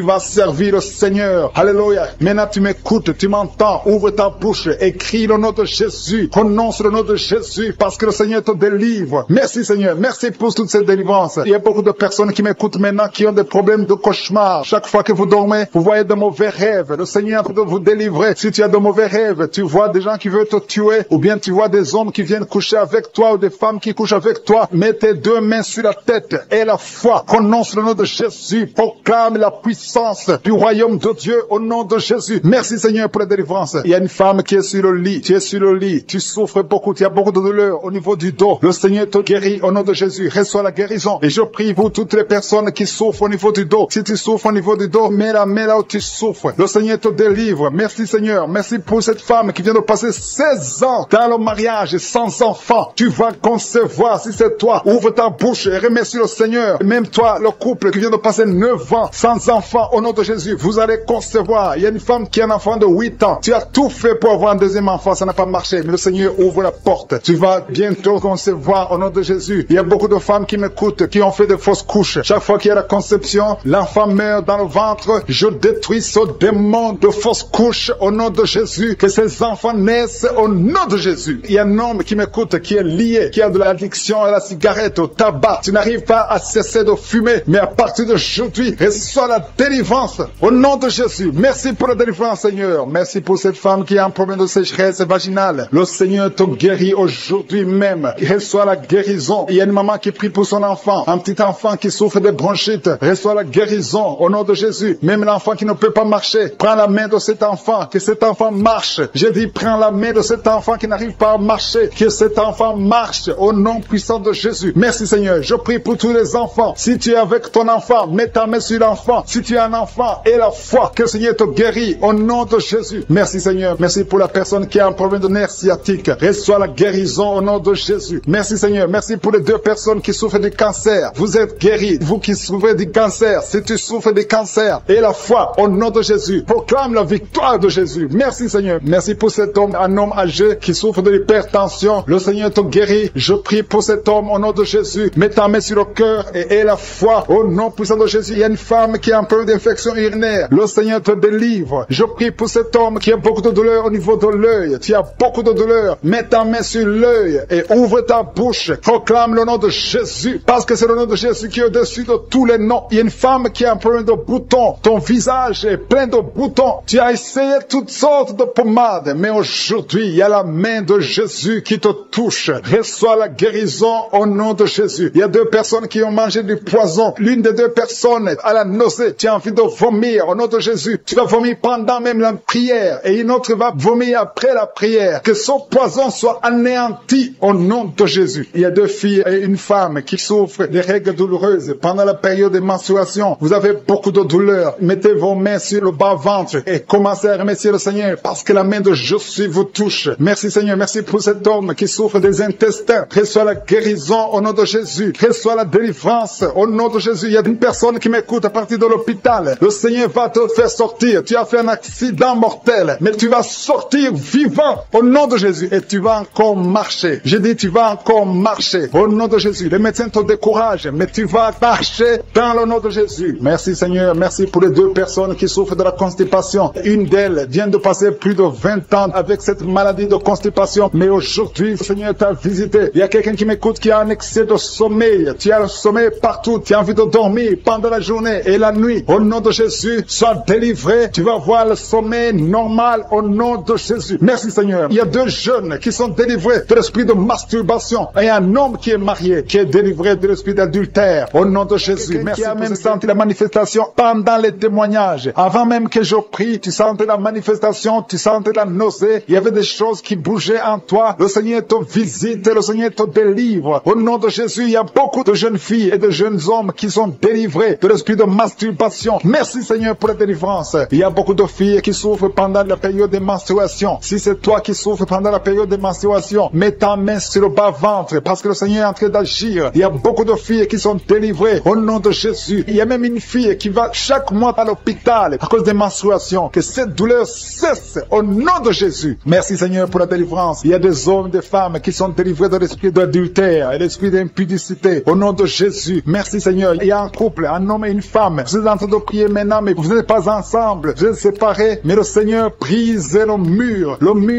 vas servir le Seigneur. Alléluia. Maintenant tu m'écoutes, tu m'entends. Ouvre ta bouche. Écris le nom de Jésus. Prononce le nom de Jésus parce que le Seigneur te délivre. Merci Seigneur. Merci pour toute cette délivrance. Il y a beaucoup de personnes qui m'écoutent maintenant qui ont des problèmes de cauchemar. Chaque fois que vous dormez, vous voyez de mauvais rêves. Le Seigneur est en train de vous délivrer. Si tu as de mauvais rêves, tu vois des gens qui veulent te tuer ou bien tu vois des hommes qui viennent coucher avec toi ou des femmes qui couchent avec toi. Mets tes 2 mains sur la tête et la foi. Prononce le nom de Jésus. Proclame la puissance du royaume de Dieu au nom de Jésus. Merci Seigneur pour la délivrance. Il y a une femme qui est sur le lit. Tu es sur le lit. Tu souffres beaucoup. Tu as beaucoup de douleur au niveau du dos. Le Seigneur te guérit au nom de Jésus. Reçois la guérison. Et je prie pour toutes les personnes qui souffrent au niveau du dos. Si tu souffres au niveau du dos, mets la main là où tu souffres. Le Seigneur te délivre. Merci Seigneur. Merci pour cette femme qui vient de passer 16 ans dans le mariage sans enfant. Tu vas concevoir si c'est toi. Ouvre ta bouche et remercie le Seigneur. Et même toi, le couple qui vient de passer 9 ans sans enfant, au nom de Jésus, vous allez concevoir. Il y a une femme qui a un enfant de 8 ans. Tu as tout fait pour avoir un deuxième enfant. Ça n'a pas marché. Mais le Seigneur ouvre la porte. Tu vas bientôt concevoir au nom de Jésus. Il y a beaucoup de femmes qui m'écoutent, qui ont fait de fausses couches. Chaque fois qu'il y a la conception, l'enfant meurt dans le ventre. Je détruis ce démon de fausses couches au nom de Jésus. Que ces enfants naissent au nom de Jésus. Il y a un homme qui m'écoute, qui est lié, qui a de l'addiction à la cigarette, au tabac. Tu n'arrives pas à cesser de fumer, mais à partir d'aujourd'hui, reçois la délivrance au nom de Jésus. Merci pour la délivrance, Seigneur. Merci pour cette femme qui a un problème de sécheresse vaginale. Le Seigneur te guérit aujourd'hui même. Reçois la guérison. Il y a une maman qui prie pour son enfant, un petit enfant qui souffre de bronchite. Reçois la guérison au nom de Jésus. Même l'enfant qui ne peut pas marcher, prends la main de cet enfant, que cet enfant marche. Je dis, prends la main de cet enfant qui n'arrive pas à marcher, que cet enfant marche au nom puissant de Jésus. Merci Seigneur. Je prie pour tous les enfants. Si tu es avec ton enfant, mets ta main sur l'enfant. Si tu es un enfant, et la foi, que le Seigneur te guérit au nom de Jésus. Merci Seigneur. Merci pour la personne qui a un problème de nerf sciatique. Reçois la guérison au nom de Jésus. Merci Seigneur. Merci pour les 2 personnes qui souffrent du cancer. Vous êtes guéris. Vous qui souffrez du cancer, si tu souffres du cancer, et la foi au nom de Jésus. Proclame la victoire de Jésus. Merci Seigneur. Merci pour cet homme, un homme âgé qui souffre de l'hypertension. Le Seigneur te guérit. Je prie pour cet homme au nom de Jésus. Mets ta main sur le cœur et aie la foi au nom puissant de Jésus. Il y a une femme qui a un peu d'infection urinaire. Le Seigneur te délivre. Je prie pour cet homme qui a beaucoup de douleur au niveau de l'œil. Tu as beaucoup de douleur. Mets ta main sur l'œil et ouvre ta bouche. Proclame le nom de Jésus. Parce que c'est le nom de Jésus qui est au-dessus de tous les noms. Il y a une femme qui a un problème de boutons. Ton visage est plein de boutons. Tu as essayé toutes sortes de pommades. Mais aujourd'hui, il y a la main de Jésus qui te touche. Reçois la guérison au nom de Jésus. Il y a 2 personnes qui ont mangé du poison. L'une des 2 personnes a la nausée. Tu as envie de vomir au nom de Jésus. Tu vas vomir pendant même la prière. Et une autre va vomir après la prière. Que son poison soit anéanti au nom de Jésus. Il y a 2 filles et une femme qui souffrent des règles douloureuses pendant la période de menstruation. Vous avez beaucoup de douleur. Mettez vos mains sur le bas-ventre et commencez à remercier le Seigneur parce que la main de Jésus vous touche. Merci Seigneur. Merci pour cet homme qui souffre des intestins. Reçois la guérison au nom de Jésus. Reçois la délivrance au nom de Jésus. Il y a une personne qui m'écoute à partir de l'hôpital. Le Seigneur va te faire sortir. Tu as fait un accident mortel, mais tu vas sortir vivant au nom de Jésus et tu vas encore marcher. Je dis tu vas encore marcher au nom de Jésus. Les médecins te découragent, mais tu vas marcher dans le nom de Jésus. Merci Seigneur. Merci pour les 2 personnes qui souffrent de la constipation. Une d'elles vient de passer plus de 20 ans avec cette maladie de constipation, mais aujourd'hui le Seigneur t'a visité. Il y a quelqu'un qui m'écoute qui a un excès de sommeil. Tu as le sommeil partout. Tu as envie de dormir pendant la journée et la nuit. Au nom de Jésus, sois délivré. Tu vas voir le sommeil normal au nom de Jésus. Merci Seigneur. Il y a 2 jeunes qui sont délivrés de l'esprit de masturbation et un homme qui est marié qui est délivré de l'esprit d'adultère au nom de Jésus. Merci. Qui a même senti la manifestation pendant les témoignages. Avant même que je prie, tu sentais la manifestation, tu sentais la nausée. Il y avait des choses qui bougeaient en toi. Le Seigneur te visite, le Seigneur te délivre. Au nom de Jésus, il y a beaucoup de jeunes filles et de jeunes hommes qui sont délivrés de l'esprit de masturbation. Merci Seigneur pour la délivrance. Il y a beaucoup de filles qui souffrent pendant la période de menstruation. Si c'est toi qui souffres pendant la période de menstruation, mets ta main sur le bas-ventre parce que le Seigneur est en train d'agir. Il y a beaucoup de filles qui sont délivrées au nom de Jésus. Il y a même une fille qui va chaque mois à l'hôpital à cause des menstruations. Que cette douleur cesse au nom de Jésus. Merci Seigneur pour la délivrance. Il y a des hommes et des femmes qui sont délivrés de l'esprit d'adultère et l'esprit d'impudicité au nom de Jésus. Merci Seigneur. Il y a un couple, un homme et une femme. Vous êtes en train de prier maintenant, mais vous n'êtes pas ensemble. Vous êtes séparés, mais le Seigneur brise le mur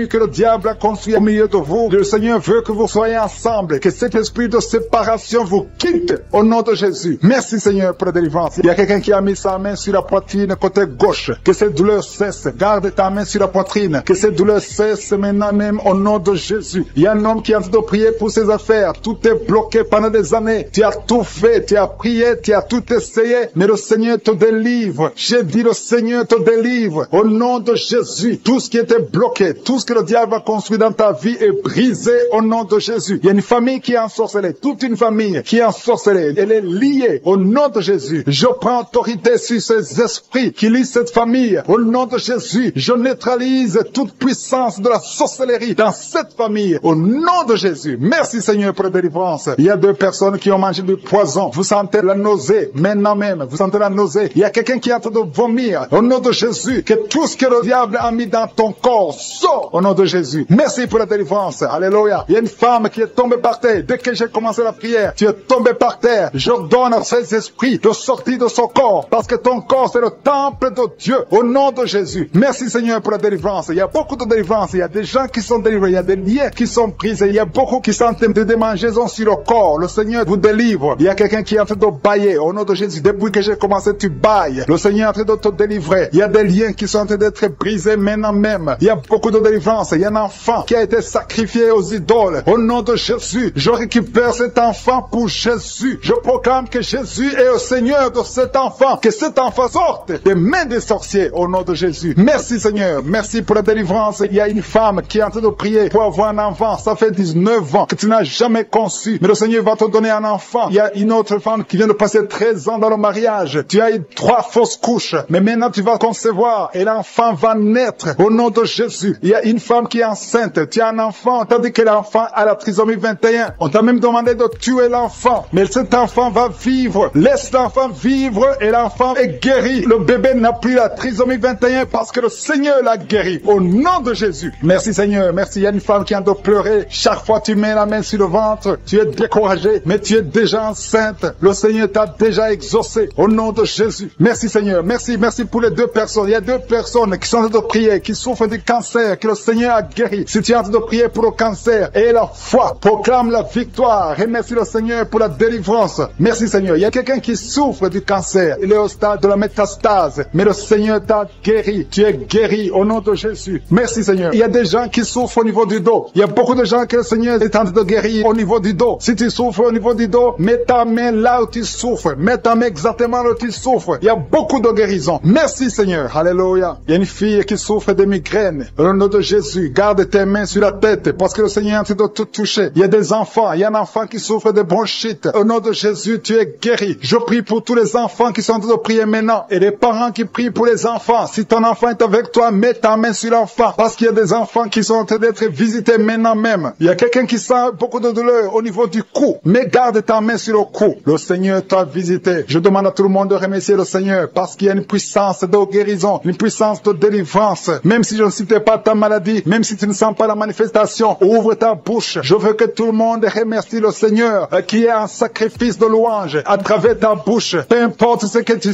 que le diable a construit au milieu de vous. Le Seigneur veut que vous soyez ensemble, que cet esprit de séparation vous quitte au nom de Jésus. Merci Seigneur pour la délivrance. Il y a quelqu'un qui a mis sa main sur la poitrine côté gauche. Que cette douleur cesse. Garde ta main sur la poitrine. Que cette douleur cesse maintenant même au nom de Jésus. Il y a un homme qui est en train de prier pour ses affaires. Tout est bloqué pendant des années. Tu as tout fait, tu as prié, tu as tout essayé, mais le Seigneur te délivre. J'ai dit le Seigneur te délivre. Au nom de Jésus, tout ce qui était bloqué, tout ce que le diable a construit dans ta vie est brisé au nom de Jésus. Il y a une famille qui est ensorcelée, toute une famille qui est ensorcelée. Elle est liée au nom de Jésus. Je prends autorité sur ces esprits qui lient cette famille. Au nom de Jésus, je neutralise toute puissance de la sorcellerie dans cette famille. Au nom de Jésus. Merci Seigneur pour la délivrance. Il y a 2 personnes qui ont mangé du poison. Vous sentez la nausée maintenant même. Vous sentez la nausée. Il y a quelqu'un qui est en train de vomir. Au nom de Jésus, que tout ce que le diable a mis dans ton corps sort au nom de Jésus. Merci pour la délivrance. Alléluia. Il y a une femme qui est tombée par terre. Dès que j'ai commencé la prière, tu es tombé par terre. J'ordonne à ces esprits de sortir de son corps parce que ton corps c'est le temple de Dieu. Au nom de Jésus. Merci Seigneur pour la délivrance. Il y a beaucoup de délivrance. Il y a des gens qui sont délivrés. Il y a des liens qui sont brisés. Il y a beaucoup qui sont en train de démanger démangeaisons sur le corps. Le Seigneur vous délivre. Il y a quelqu'un qui est en train de bailler. Au nom de Jésus, depuis que j'ai commencé, tu bailles. Le Seigneur est en train de te délivrer. Il y a des liens qui sont en train d'être brisés maintenant même. Il y a beaucoup de délivrance. Il y a un enfant qui a été sacrifié aux idoles. Au nom de Jésus, je récupère cet enfant pour Jésus. Je proclame que Jésus est le Seigneur de cet enfant. Que cet enfant sorte des mains des sorciers au nom de Jésus. Merci Seigneur. Merci pour la délivrance. Il y a une femme qui est en train de prier pour avoir un enfant. Ça fait 19 ans que tu n'as jamais conçu. Mais le Seigneur va te donner un enfant. Il y a une autre femme qui vient de passer 13 ans dans le mariage. Tu as eu 3 fausses couches. Mais maintenant tu vas concevoir et l'enfant va naître au nom de Jésus. Il y a une femme qui est enceinte. Tu as un enfant. Tandis que l'enfant a la trisomie 21. On t'a même demandé de tuer l'enfant. Mais cet enfant va vivre. Laisse l'enfant vivre et l'enfant est guéri. Le bébé n'a plus la trisomie 21 parce que le Seigneur l'a guéri. Au nom de Jésus. Merci Seigneur. Merci. Il y a une femme qui a de pleurer. Chaque fois tu mets la main sur le ventre, tu es découragé, mais tu es déjà enceinte. Le Seigneur t'a déjà exaucé. Au nom de Jésus. Merci Seigneur. Merci. Merci pour les 2 personnes. Il y a 2 personnes qui sont en train de prier, qui souffrent du cancer, que le Seigneur a guéri. Si tu es en train de prier pour le cancer et la foi, proclame la victoire. Remercie le Seigneur pour la délivrance. Merci Seigneur. Il y a quelqu'un qui souffre du cancer. Il est au stade de la métastase. Mais le Seigneur t'a guéri. Tu es guéri au nom de Jésus. Merci Seigneur. Il y a des gens qui souffrent au niveau du dos. Il y a beaucoup de gens que le Seigneur est en train de guérir au niveau du dos. Si tu souffres au niveau du dos, mets ta main là où tu souffres. Mets ta main exactement là où tu souffres. Il y a beaucoup de guérisons. Merci Seigneur. Alléluia. Il y a une fille qui souffre de migraines. Au nom de Jésus, garde tes mains sur la tête parce que le Seigneur est en train de te toucher. Il y a des enfants. Il y a un enfant qui souffre de bronchite. Au nom de Jésus, tu es guéri. Je prie pour tous les enfants qui sont en train de prier maintenant et les parents qui prient pour les enfants. Si ton enfant est avec toi, mets ta main sur l'enfant parce qu'il y a des enfants qui sont en train d'être visités maintenant même. Il y a quelqu'un qui sent beaucoup de douleur au niveau du cou. Mais garde ta main sur le cou. Le Seigneur t'a visité. Je demande à tout le monde de remercier le Seigneur parce qu'il y a une puissance de guérison, une puissance de délivrance. Même si je ne citais pas ta maladie, même si tu ne sens pas la manifestation, ouvre ta bouche. Je veux que tout le monde remercie le Seigneur qui est un sacrifice de louange à travers ta bouche. Peu importe ce que tu ne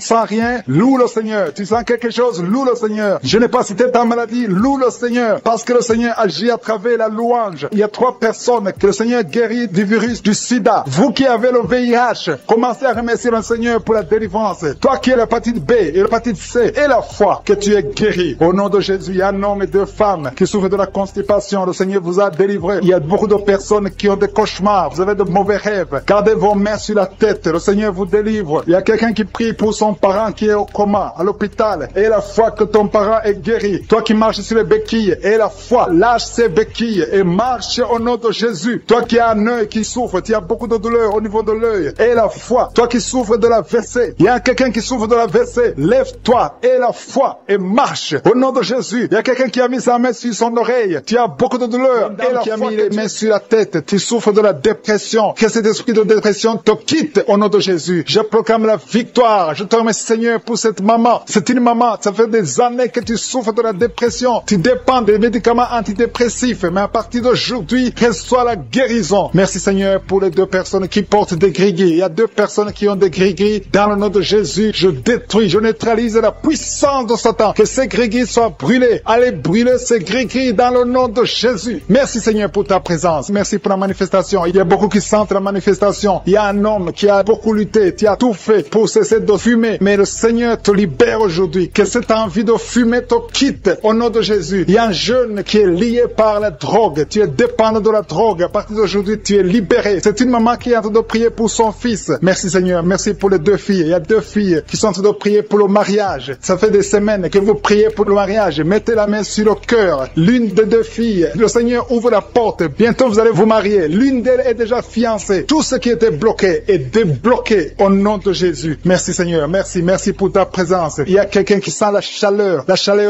sens rien, loue le Seigneur. Tu sens quelque chose, loue le Seigneur. Je n'ai pas cité ta maladie, loue le Seigneur parce que le Seigneur agit à travers la louange. Il y a 3 personnes que le Seigneur guérit du virus du sida. Vous qui avez le VIH, commencez à remercier le Seigneur pour la délivrance. Toi qui as l'hépatite B et l'hépatite C et la foi, que tu es guéri. Au nom de Jésus, il y a un homme et 2 femmes qui souffrent de la constipation. Le Seigneur vous a délivré. Il y a beaucoup de personnes qui ont des cauchemars. Vous avez de mauvais rêves. Gardez vos mains sur la tête. Le Seigneur vous délivre. Il y a quelqu'un qui prie pour son parent qui est au coma, à l'hôpital. Et la foi que ton parent est guéri. Toi qui marches sur les béquilles et la foi, lâche ces béquilles et marche au nom de Jésus. Toi qui as un œil qui souffre, tu as beaucoup de douleur au niveau de l'œil. Et la foi, toi qui souffres de la WC, il y a quelqu'un qui souffre de la WC, lève-toi et la foi et marche au nom de Jésus. Il y a quelqu'un qui a mis sa main sur son oreille, tu as beaucoup de douleur et la foi, mis les mains sur la tête, tu souffres de la dépression. Que cet esprit de dépression te quitte au nom de Jésus. Je proclame la victoire. Je te remercie Seigneur pour cette maman. C'est une maman, ça fait des années que tu souffres de la dépression. Tu dépends des médicaments antidépressifs, mais à partir d'aujourd'hui, reçois la guérison. Merci Seigneur pour les 2 personnes qui portent des gris-gris. Il y a 2 personnes qui ont des gris-gris. Dans le nom de Jésus, je détruis, je neutralise la puissance de Satan. Que ces gris-gris soient brûlés. Allez brûler ces gris-gris dans le nom de Jésus. Merci Seigneur pour ta présence. Merci pour la manifestation. Il y a beaucoup qui sentent la manifestation. Il y a un homme qui a beaucoup lutté, qui a tout fait pour cesser de fumer. Mais le Seigneur te libère aujourd'hui. Que cette envie de fumer te quitte au nom de Jésus. Il y a un jeune qui est lié par la drogue. Tu es dépendant de la drogue. À partir d'aujourd'hui, tu es libéré. C'est une maman qui est en train de prier pour son fils. Merci Seigneur. Merci pour les 2 filles. Il y a 2 filles qui sont en train de prier pour le mariage. Ça fait des semaines que vous priez pour le mariage. Mettez la main sur le cœur. L'une des 2 filles, le Seigneur ouvre la porte. Bientôt vous allez vous marier. L'une d'elles est déjà fiancée. Tout ce qui était bloqué est débloqué au nom de Jésus. Merci Seigneur. Merci. Merci pour ta présence. Il y a quelqu'un qui sent la chaleur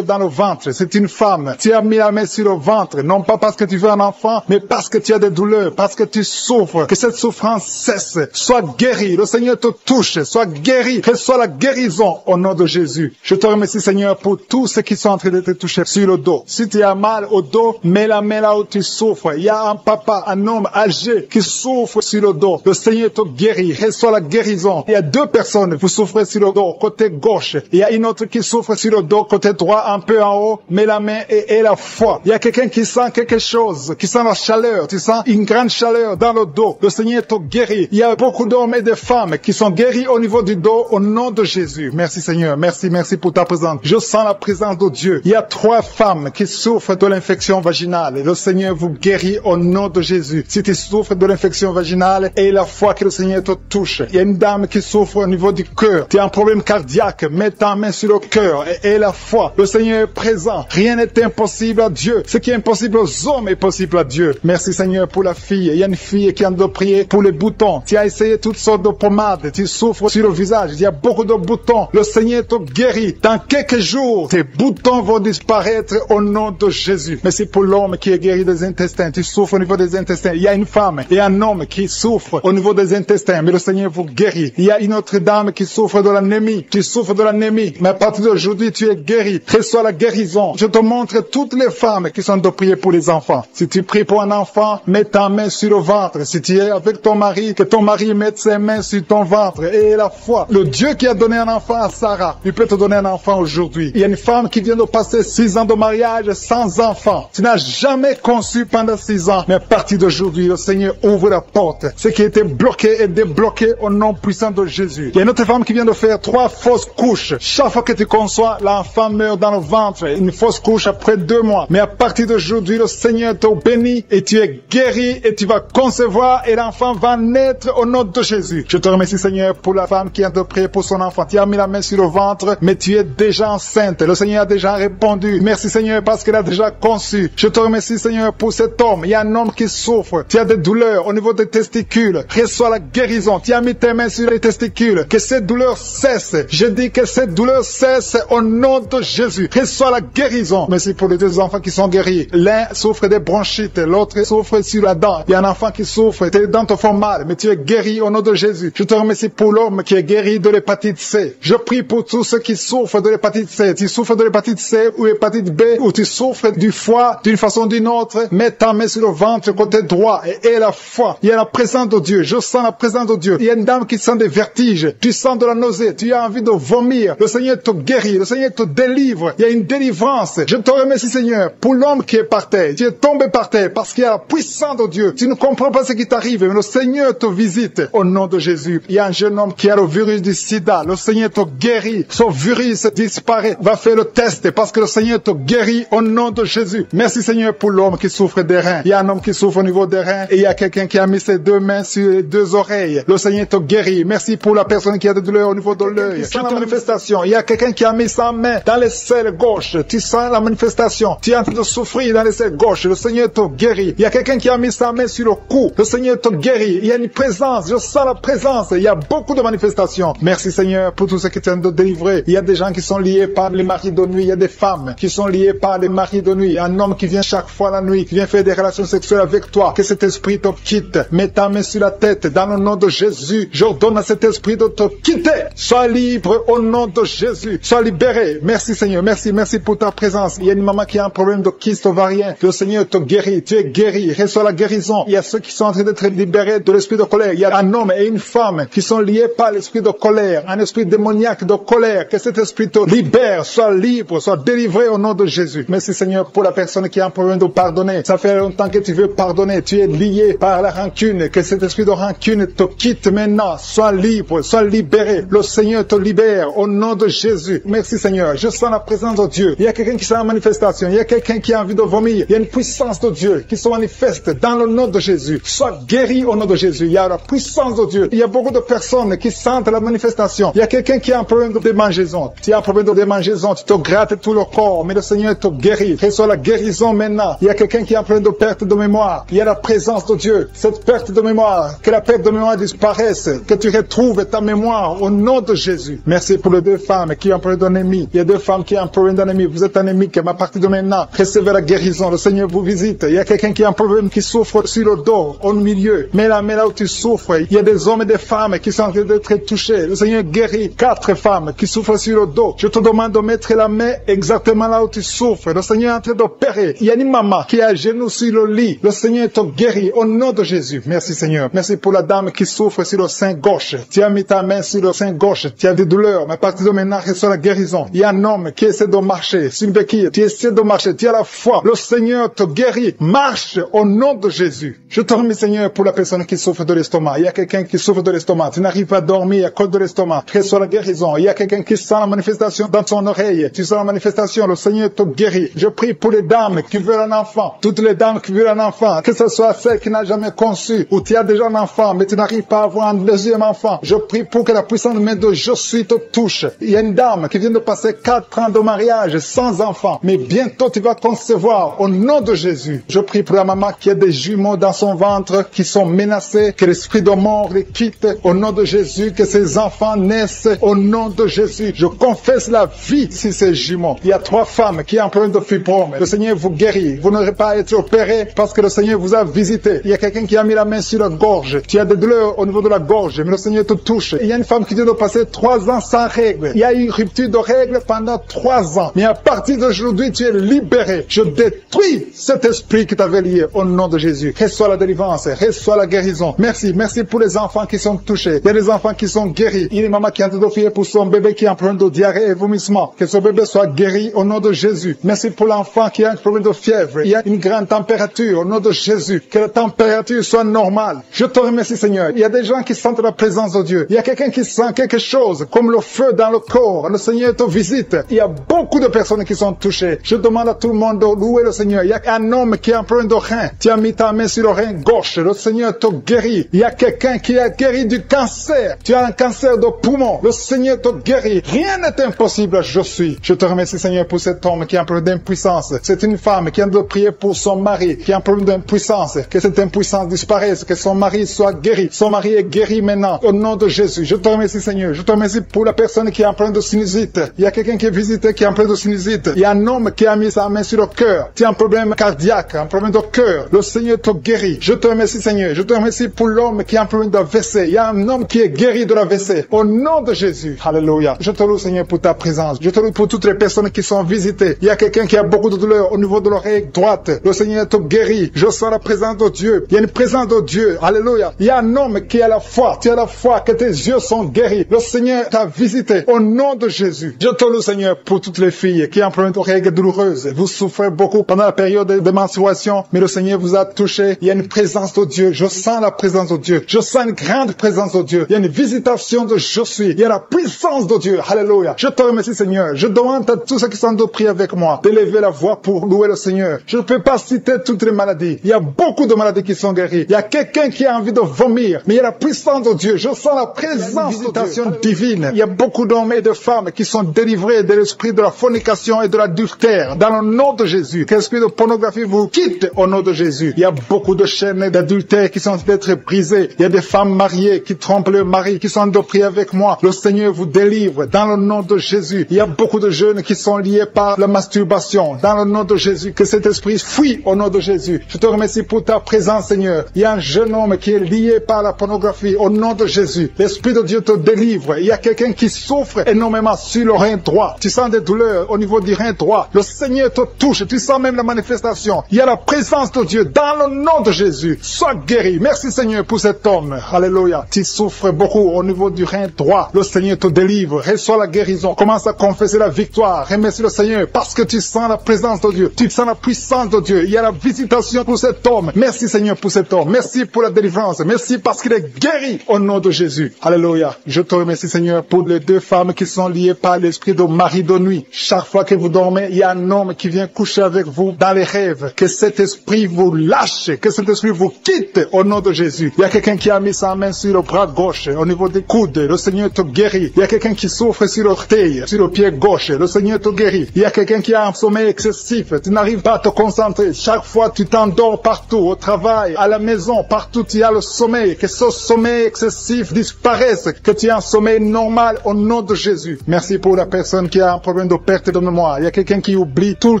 dans le ventre. C'est une femme. Tu as mis la main sur le ventre. Non pas parce que tu veux un enfant, mais parce que tu as des douleurs, parce que tu souffres. Que cette souffrance cesse. Sois guéri. Le Seigneur te touche. Sois guéri. Reçois la guérison au nom de Jésus. Je te remercie Seigneur pour tous ceux qui sont en train de te toucher sur le dos. Si tu as mal au dos, mets la main là où tu souffres. Il y a un papa, un homme âgé qui souffre sur le dos. Le Seigneur te guérit. Reçois la guérison. Il y a 2 personnes, vous souffrez sur le dos, côté gauche. Il y a une autre qui souffre sur le dos, côté droit, un peu en haut. Mets la main et la foi. Il y a quelqu'un qui sent quelque chose, qui sent la chaleur. Tu sens a une grande chaleur dans le dos. Le Seigneur te guérit. Il y a beaucoup d'hommes et de femmes qui sont guéris au niveau du dos au nom de Jésus. Merci Seigneur. Merci pour ta présence. Je sens la présence de Dieu. Il y a 3 femmes qui souffrent de l'infection vaginale. Le Seigneur vous guérit au nom de Jésus. Si tu souffres de l'infection vaginale, et la foi que le Seigneur te touche. Il y a une dame qui souffre au niveau du cœur. Tu as un problème cardiaque. Mets ta main sur le cœur et la foi. Le Seigneur est présent. Rien n'est impossible à Dieu. Ce qui est impossible aux hommes est possible à Dieu. Merci Seigneur pour la fille. Il y a une fille qui a de prier pour les boutons. Tu as essayé toutes sortes de pommades. Tu souffres sur le visage. Il y a beaucoup de boutons. Le Seigneur te guérit. Dans quelques jours, tes boutons vont disparaître au nom de Jésus. Merci pour l'homme qui est guéri des intestins. Tu souffres au niveau des intestins. Il y a une femme et un homme qui souffrent au niveau des intestins. Mais le Seigneur vous guérit. Il y a une autre dame qui souffre de l'anémie. Tu souffres de l'anémie. Mais à partir d'aujourd'hui, tu es guéri. Reçois la guérison. Je te montre toutes les femmes qui sont de prier pour les enfants. Si tu pries pour un enfant, mets ta main sur le ventre. Si tu es avec ton mari, que ton mari mette ses mains sur ton ventre. Et la foi. Le Dieu qui a donné un enfant à Sarah, il peut te donner un enfant aujourd'hui. Il y a une femme qui vient de passer 6 ans de mariage sans enfant. Tu n'as jamais conçu pendant 6 ans. Mais à partir d'aujourd'hui, le Seigneur ouvre la porte. Ce qui était bloqué est débloqué au nom puissant de Jésus. Il y a une autre femme qui vient de faire 3 fausses couches. Chaque fois que tu conçois, l'enfant meurt dans le ventre. Une fausse couche après 2 mois. Mais à partir d'aujourd'hui, le Seigneur te bénit et tu es guéri et tu vas concevoir et l'enfant va naître au nom de Jésus. Je te remercie Seigneur pour la femme qui a de prier pour son enfant. Tu as mis la main sur le ventre, mais tu es déjà enceinte. Le Seigneur a déjà répondu. Merci Seigneur parce qu'il a déjà conçu. Je te remercie Seigneur pour cet homme. Il y a un homme qui souffre. Tu as des douleurs au niveau des testicules. Reçois la guérison. Tu as mis tes mains sur les testicules. Que cette douleur cesse. Je dis que cette douleur cesse au nom de Jésus. Reçois la guérison. Merci pour les 2 enfants qui sont guéris. L'un souffre des bronchites, l'autre souffre sur la dent. Il y a un enfant qui souffre, tes dents te font mal, mais tu es guéri au nom de Jésus. Je te remercie pour l'homme qui est guéri de l'hépatite C. Je prie pour tous ceux qui souffrent de l'hépatite C. Tu souffres de l'hépatite C ou l'hépatite B, ou tu souffres du foie d'une façon ou d'une autre, mets ta main sur le ventre côté droit et la foi. Il y a la présence de Dieu. Je sens la présence de Dieu. Il y a une dame qui sent des vertiges. Tu sens de la nausée. Tu as envie de vomir. Le Seigneur te guérit. Le Seigneur te délivre. Il y a une délivrance. Je te remercie Seigneur pour l'homme qui est par terre. Tu es tombé par terre parce qu'il y a la puissance de Dieu. Tu ne comprends pas ce qui t'arrive, mais le Seigneur te visite au nom de Jésus. Il y a un jeune homme qui a le virus du sida. Le Seigneur te guérit. Son virus disparaît. Va faire le test parce que le Seigneur te guérit au nom de Jésus. Merci Seigneur pour l'homme qui souffre des reins. Il y a un homme qui souffre au niveau des reins et il y a quelqu'un qui a mis ses 2 mains sur les 2 oreilles. Le Seigneur te guérit. Merci pour la personne qui a des douleurs au niveau de l'œil. Tu sens la manifestation. Il y a quelqu'un qui a mis sa main dans les selles gauches. Tu sens la manifestation. Tu es en train de souffrir dans les selles gauches. Le Seigneur te guérit. Il y a quelqu'un qui a mis sa main sur le cou. Le Seigneur te guérit. Il y a une présence. Je sens la présence. Il y a beaucoup de manifestations. Merci Seigneur pour tout ce que tu es en train de délivrer. Il y a des gens qui sont liés par les maris de nuit. Il y a des femmes qui sont liées par les maris de nuit. Un homme qui vient chaque fois la nuit, qui vient faire des relations sexuelles avec toi. Que cet esprit te quitte. Mets ta main sur la tête. Dans le nom de Jésus, j'ordonne à cet esprit de te quitter. Sois libre au nom de Jésus. Sois libéré. Merci Seigneur. Merci pour ta présence. Il y a une maman qui a un problème de kyste ovarien. Le Seigneur te guérit. Tu es guéri. Reçois la guérison. Il y a ceux qui sont en train d'être libérés de l'esprit de colère. Il y a un homme et une femme qui sont liés par l'esprit de colère. Un esprit démoniaque de colère. Que cet esprit te libère. Sois libre. Sois délivré au nom de Jésus. Merci Seigneur pour la personne qui a un problème de pardonner. Ça fait longtemps que tu veux pardonner. Tu es lié par la rancune. Que cet esprit de rancune te quitte maintenant. Sois libre. Sois libéré. Le Seigneur te libère au nom de Jésus. Merci Seigneur. Je sens la présence de Dieu. Il y a quelqu'un qui sent la manifestation. Il y a quelqu'un qui a envie de vomir. Il y a une puissance de Dieu qui se manifeste dans le nom de Jésus. Sois guéri au nom de Jésus. Il y a la puissance de Dieu. Il y a beaucoup de personnes qui sentent la manifestation. Il y a quelqu'un qui a un problème de démangeaison. Tu as un problème de démangeaison. Tu te grattes tout le corps. Mais le Seigneur te guérit. Reçois la guérison maintenant. Il y a quelqu'un qui a un problème de perte de mémoire. Il y a la présence de Dieu. Cette perte de mémoire. Que la perte de mémoire disparaisse. Que tu retrouves ta mémoire au nom de Jésus. Merci pour les 2 femmes qui ont un problème d'anémie. Il y a 2 femmes qui ont un problème d'anémie. Vous êtes anémique. Mais à partir de maintenant, recevez la guérison. Le Seigneur vous visite. Il y a quelqu'un qui a un problème qui souffre sur le dos, au milieu. Mais là où tu souffres, il y a des hommes et des femmes qui sont en train d'être touchés. Le Seigneur guérit 4 femmes qui souffrent sur le dos. Je te demande de mettre la main exactement là où tu souffres. Le Seigneur est en train d'opérer. Il y a une maman qui est à genoux sur le lit. Le Seigneur te guérit au nom de Jésus. Merci Seigneur. Merci pour la dame qui souffre sur le sein gauche. Tu as mis ta main sur le sein gauche. Tu as des douleurs. Mais à partir de maintenant, reçois la guérison. Il y a un homme qui essaie de marcher sur une béquille. Tu essaies de marcher. Tu as la foi. Le Seigneur te guérit. Marche au nom nom de Jésus. Je te remercie, Seigneur, pour la personne qui souffre de l'estomac. Il y a quelqu'un qui souffre de l'estomac. Tu n'arrives pas à dormir à cause de l'estomac. Reçois la guérison. Il y a quelqu'un qui sent la manifestation dans ton oreille. Tu sens la manifestation. Le Seigneur te guérit. Je prie pour les dames qui veulent un enfant. Toutes les dames qui veulent un enfant. Que ce soit celle qui n'a jamais conçu ou tu as déjà un enfant, mais tu n'arrives pas à avoir un deuxième enfant. Je prie pour que la puissance main de Je suis te touche. Il y a une dame qui vient de passer 4 ans de mariage sans enfant. Mais bientôt tu vas concevoir au nom de Jésus. Je prie pour la maman qui a des jumeaux dans son ventre qui sont menacés. Que l'esprit de mort les quitte au nom de Jésus. Que ces enfants naissent au nom de Jésus. Je confesse la vie sur ces jumeaux. Il y a 3 femmes qui ont un problème de fibrome. Le Seigneur vous guérit. Vous n'aurez pas à être opéré parce que le Seigneur vous a visité. Il y a quelqu'un qui a mis la main sur la gorge. Tu as des douleurs au niveau de la gorge, mais le Seigneur te touche. Il y a une femme qui vient de passer 3 ans sans règles. Il y a eu une rupture de règles pendant 3 ans. Mais à partir d'aujourd'hui, tu es libéré. Je détruis cet esprit qui t'avait lié au nom de Jésus. Reçois la délivrance, reçois la guérison. Merci, merci pour les enfants qui sont touchés. Il y a des enfants qui sont guéris. Il y a une maman qui est en train de prier pour son bébé qui a un problème de diarrhée et vomissement. Que ce bébé soit guéri au nom de Jésus. Merci pour l'enfant qui a un problème de fièvre. Il y a une grande température au nom de Jésus. Que la température soit normale. Je te remercie, Seigneur. Il y a des gens qui sentent la présence de Dieu. Il y a quelqu'un qui sent quelque chose comme le feu dans le corps. Le Seigneur te visite. Il y a beaucoup de personnes qui sont touchées. Je demande à tout le monde de louer le Seigneur. Il y a un homme qui a un problème de rein. Tu as mis ta main sur le rein gauche. Le Seigneur te guérit. Il y a quelqu'un qui a guéri du cancer. Tu as un cancer de poumon. Le Seigneur te guérit. Rien n'est impossible. Je suis. Je te remercie, Seigneur, pour cet homme qui a un problème d'impuissance. C'est une femme qui a de prier pour son mari qui a un problème d'impuissance. Que cette impuissance disparaisse. Que son mari soit guéri. Son mari est guéri maintenant. Au nom de Jésus. Je te remercie, Seigneur. Je te remercie pour la personne qui a un problème de sinusite. Il y a quelqu'un qui est visité qui a un problème de sinusite. Il y a un homme qui a mis sa main sur le cœur. Tu as un problème cardiaque, un problème de cœur. Le Seigneur te guérit. Je te remercie, Seigneur. Je te remercie pour l'homme qui a un problème d'AVC. Il y a un homme qui est guéri de l'AVC. Au nom de Jésus. Alléluia. Je te loue, Seigneur, pour ta présence. Je te loue pour toutes les personnes qui sont visitées. Il y a quelqu'un qui a beaucoup de douleur au niveau de l'oreille droite. Le Seigneur te guérit. Je sens la présence de Dieu. Il y a une présence de Dieu. Alléluia. Il y a un homme qui a la foi. Tu as la foi que tes yeux sont guéris. Le Seigneur t'a visité. Au nom de Jésus. Je te loue, Seigneur, pour toutes les filles qui ont un problème de règles douloureuses. Vous souffrez beaucoup pendant la période de menstruation, mais le Seigneur vous a touché. Il y a une présence de Dieu. Je sens la présence de Dieu. Je sens une grande présence de Dieu. Il y a une visitation de Je suis. Il y a la puissance de Dieu. Alléluia. Je te remercie, Seigneur. Je demande à tous ceux qui sont de prier avec moi d'élever la voix pour louer le Seigneur. Je ne peux pas citer toutes les maladies. Il y a beaucoup de maladies qui sont guéries. Il y a quelqu'un qui a envie de vomir, mais il y a la puissance de Dieu. Je sens la présence de Dieu divine. Il y a beaucoup d'hommes et de femmes qui sont délivrés de l'esprit de la fornication et de l'adultère. Dans le nom de Jésus. Que l'esprit de pornographie vous quitte au nom de Jésus. Il y a beaucoup de chaînes d'adultère qui sont d'être brisées. Il y a des femmes mariées qui trompent leur mari, qui sont de prier avec moi. Le Seigneur vous délivre dans le nom de Jésus. Il y a beaucoup de jeunes qui sont liés par la masturbation. Dans le nom de Jésus. Que cet esprit fuit au nom de Jésus. Je te remercie pour ta présence, Seigneur. Il y a un jeune homme qui est lié par la pornographie au nom de Jésus. L'Esprit de Dieu te délivre. Il y a quelqu'un qui souffre énormément sur le rein droit. Tu sens des douleurs au niveau du rein droit. Le Seigneur te touche. Tu sens même la manifestation. Il y a la présence de Dieu dans le nom de Jésus. Sois guéri. Merci, Seigneur, pour cet homme. Alléluia. Tu souffres beaucoup au niveau du rein droit. Le Seigneur te délivre. Reçois la guérison. Commence à confesser la victoire. Remercie le Seigneur parce que tu sens la présence de Dieu. Tu sens la puissance de Dieu. Il y a la visitation pour cet homme. Merci, Seigneur, pour cet homme. Merci pour la délivrance. Merci parce qu'il est guéri au nom de Jésus. Alléluia. Je te remercie, Seigneur, pour les 2 femmes qui sont liées par l'esprit de mari de nuit. Chaque fois que vous dormez, il y a un homme qui vient coucher avec vous dans les rêves. Que cet esprit vous lâche. Que cet esprit vous quitte au nom de Jésus. Il y a quelqu'un qui a mis sa main sur le bras gauche, au niveau des coudes. Le Seigneur te guérit. Il y a quelqu'un qui souffre sur l'orteil, sur le pied gauche. Le Seigneur te guérit. Il y a quelqu'un qui a un sommeil excessif. Tu n'arrives pas à te concentrer. Chaque fois, tu t'endors partout, au travail, à la maison, partout, tu as le sommeil. Que ce sommeil excessif disparaisse. Que tu aies un sommeil normal au nom de Jésus. Merci pour la personne qui a un problème de perte de mémoire. Il y a quelqu'un qui oublie tout le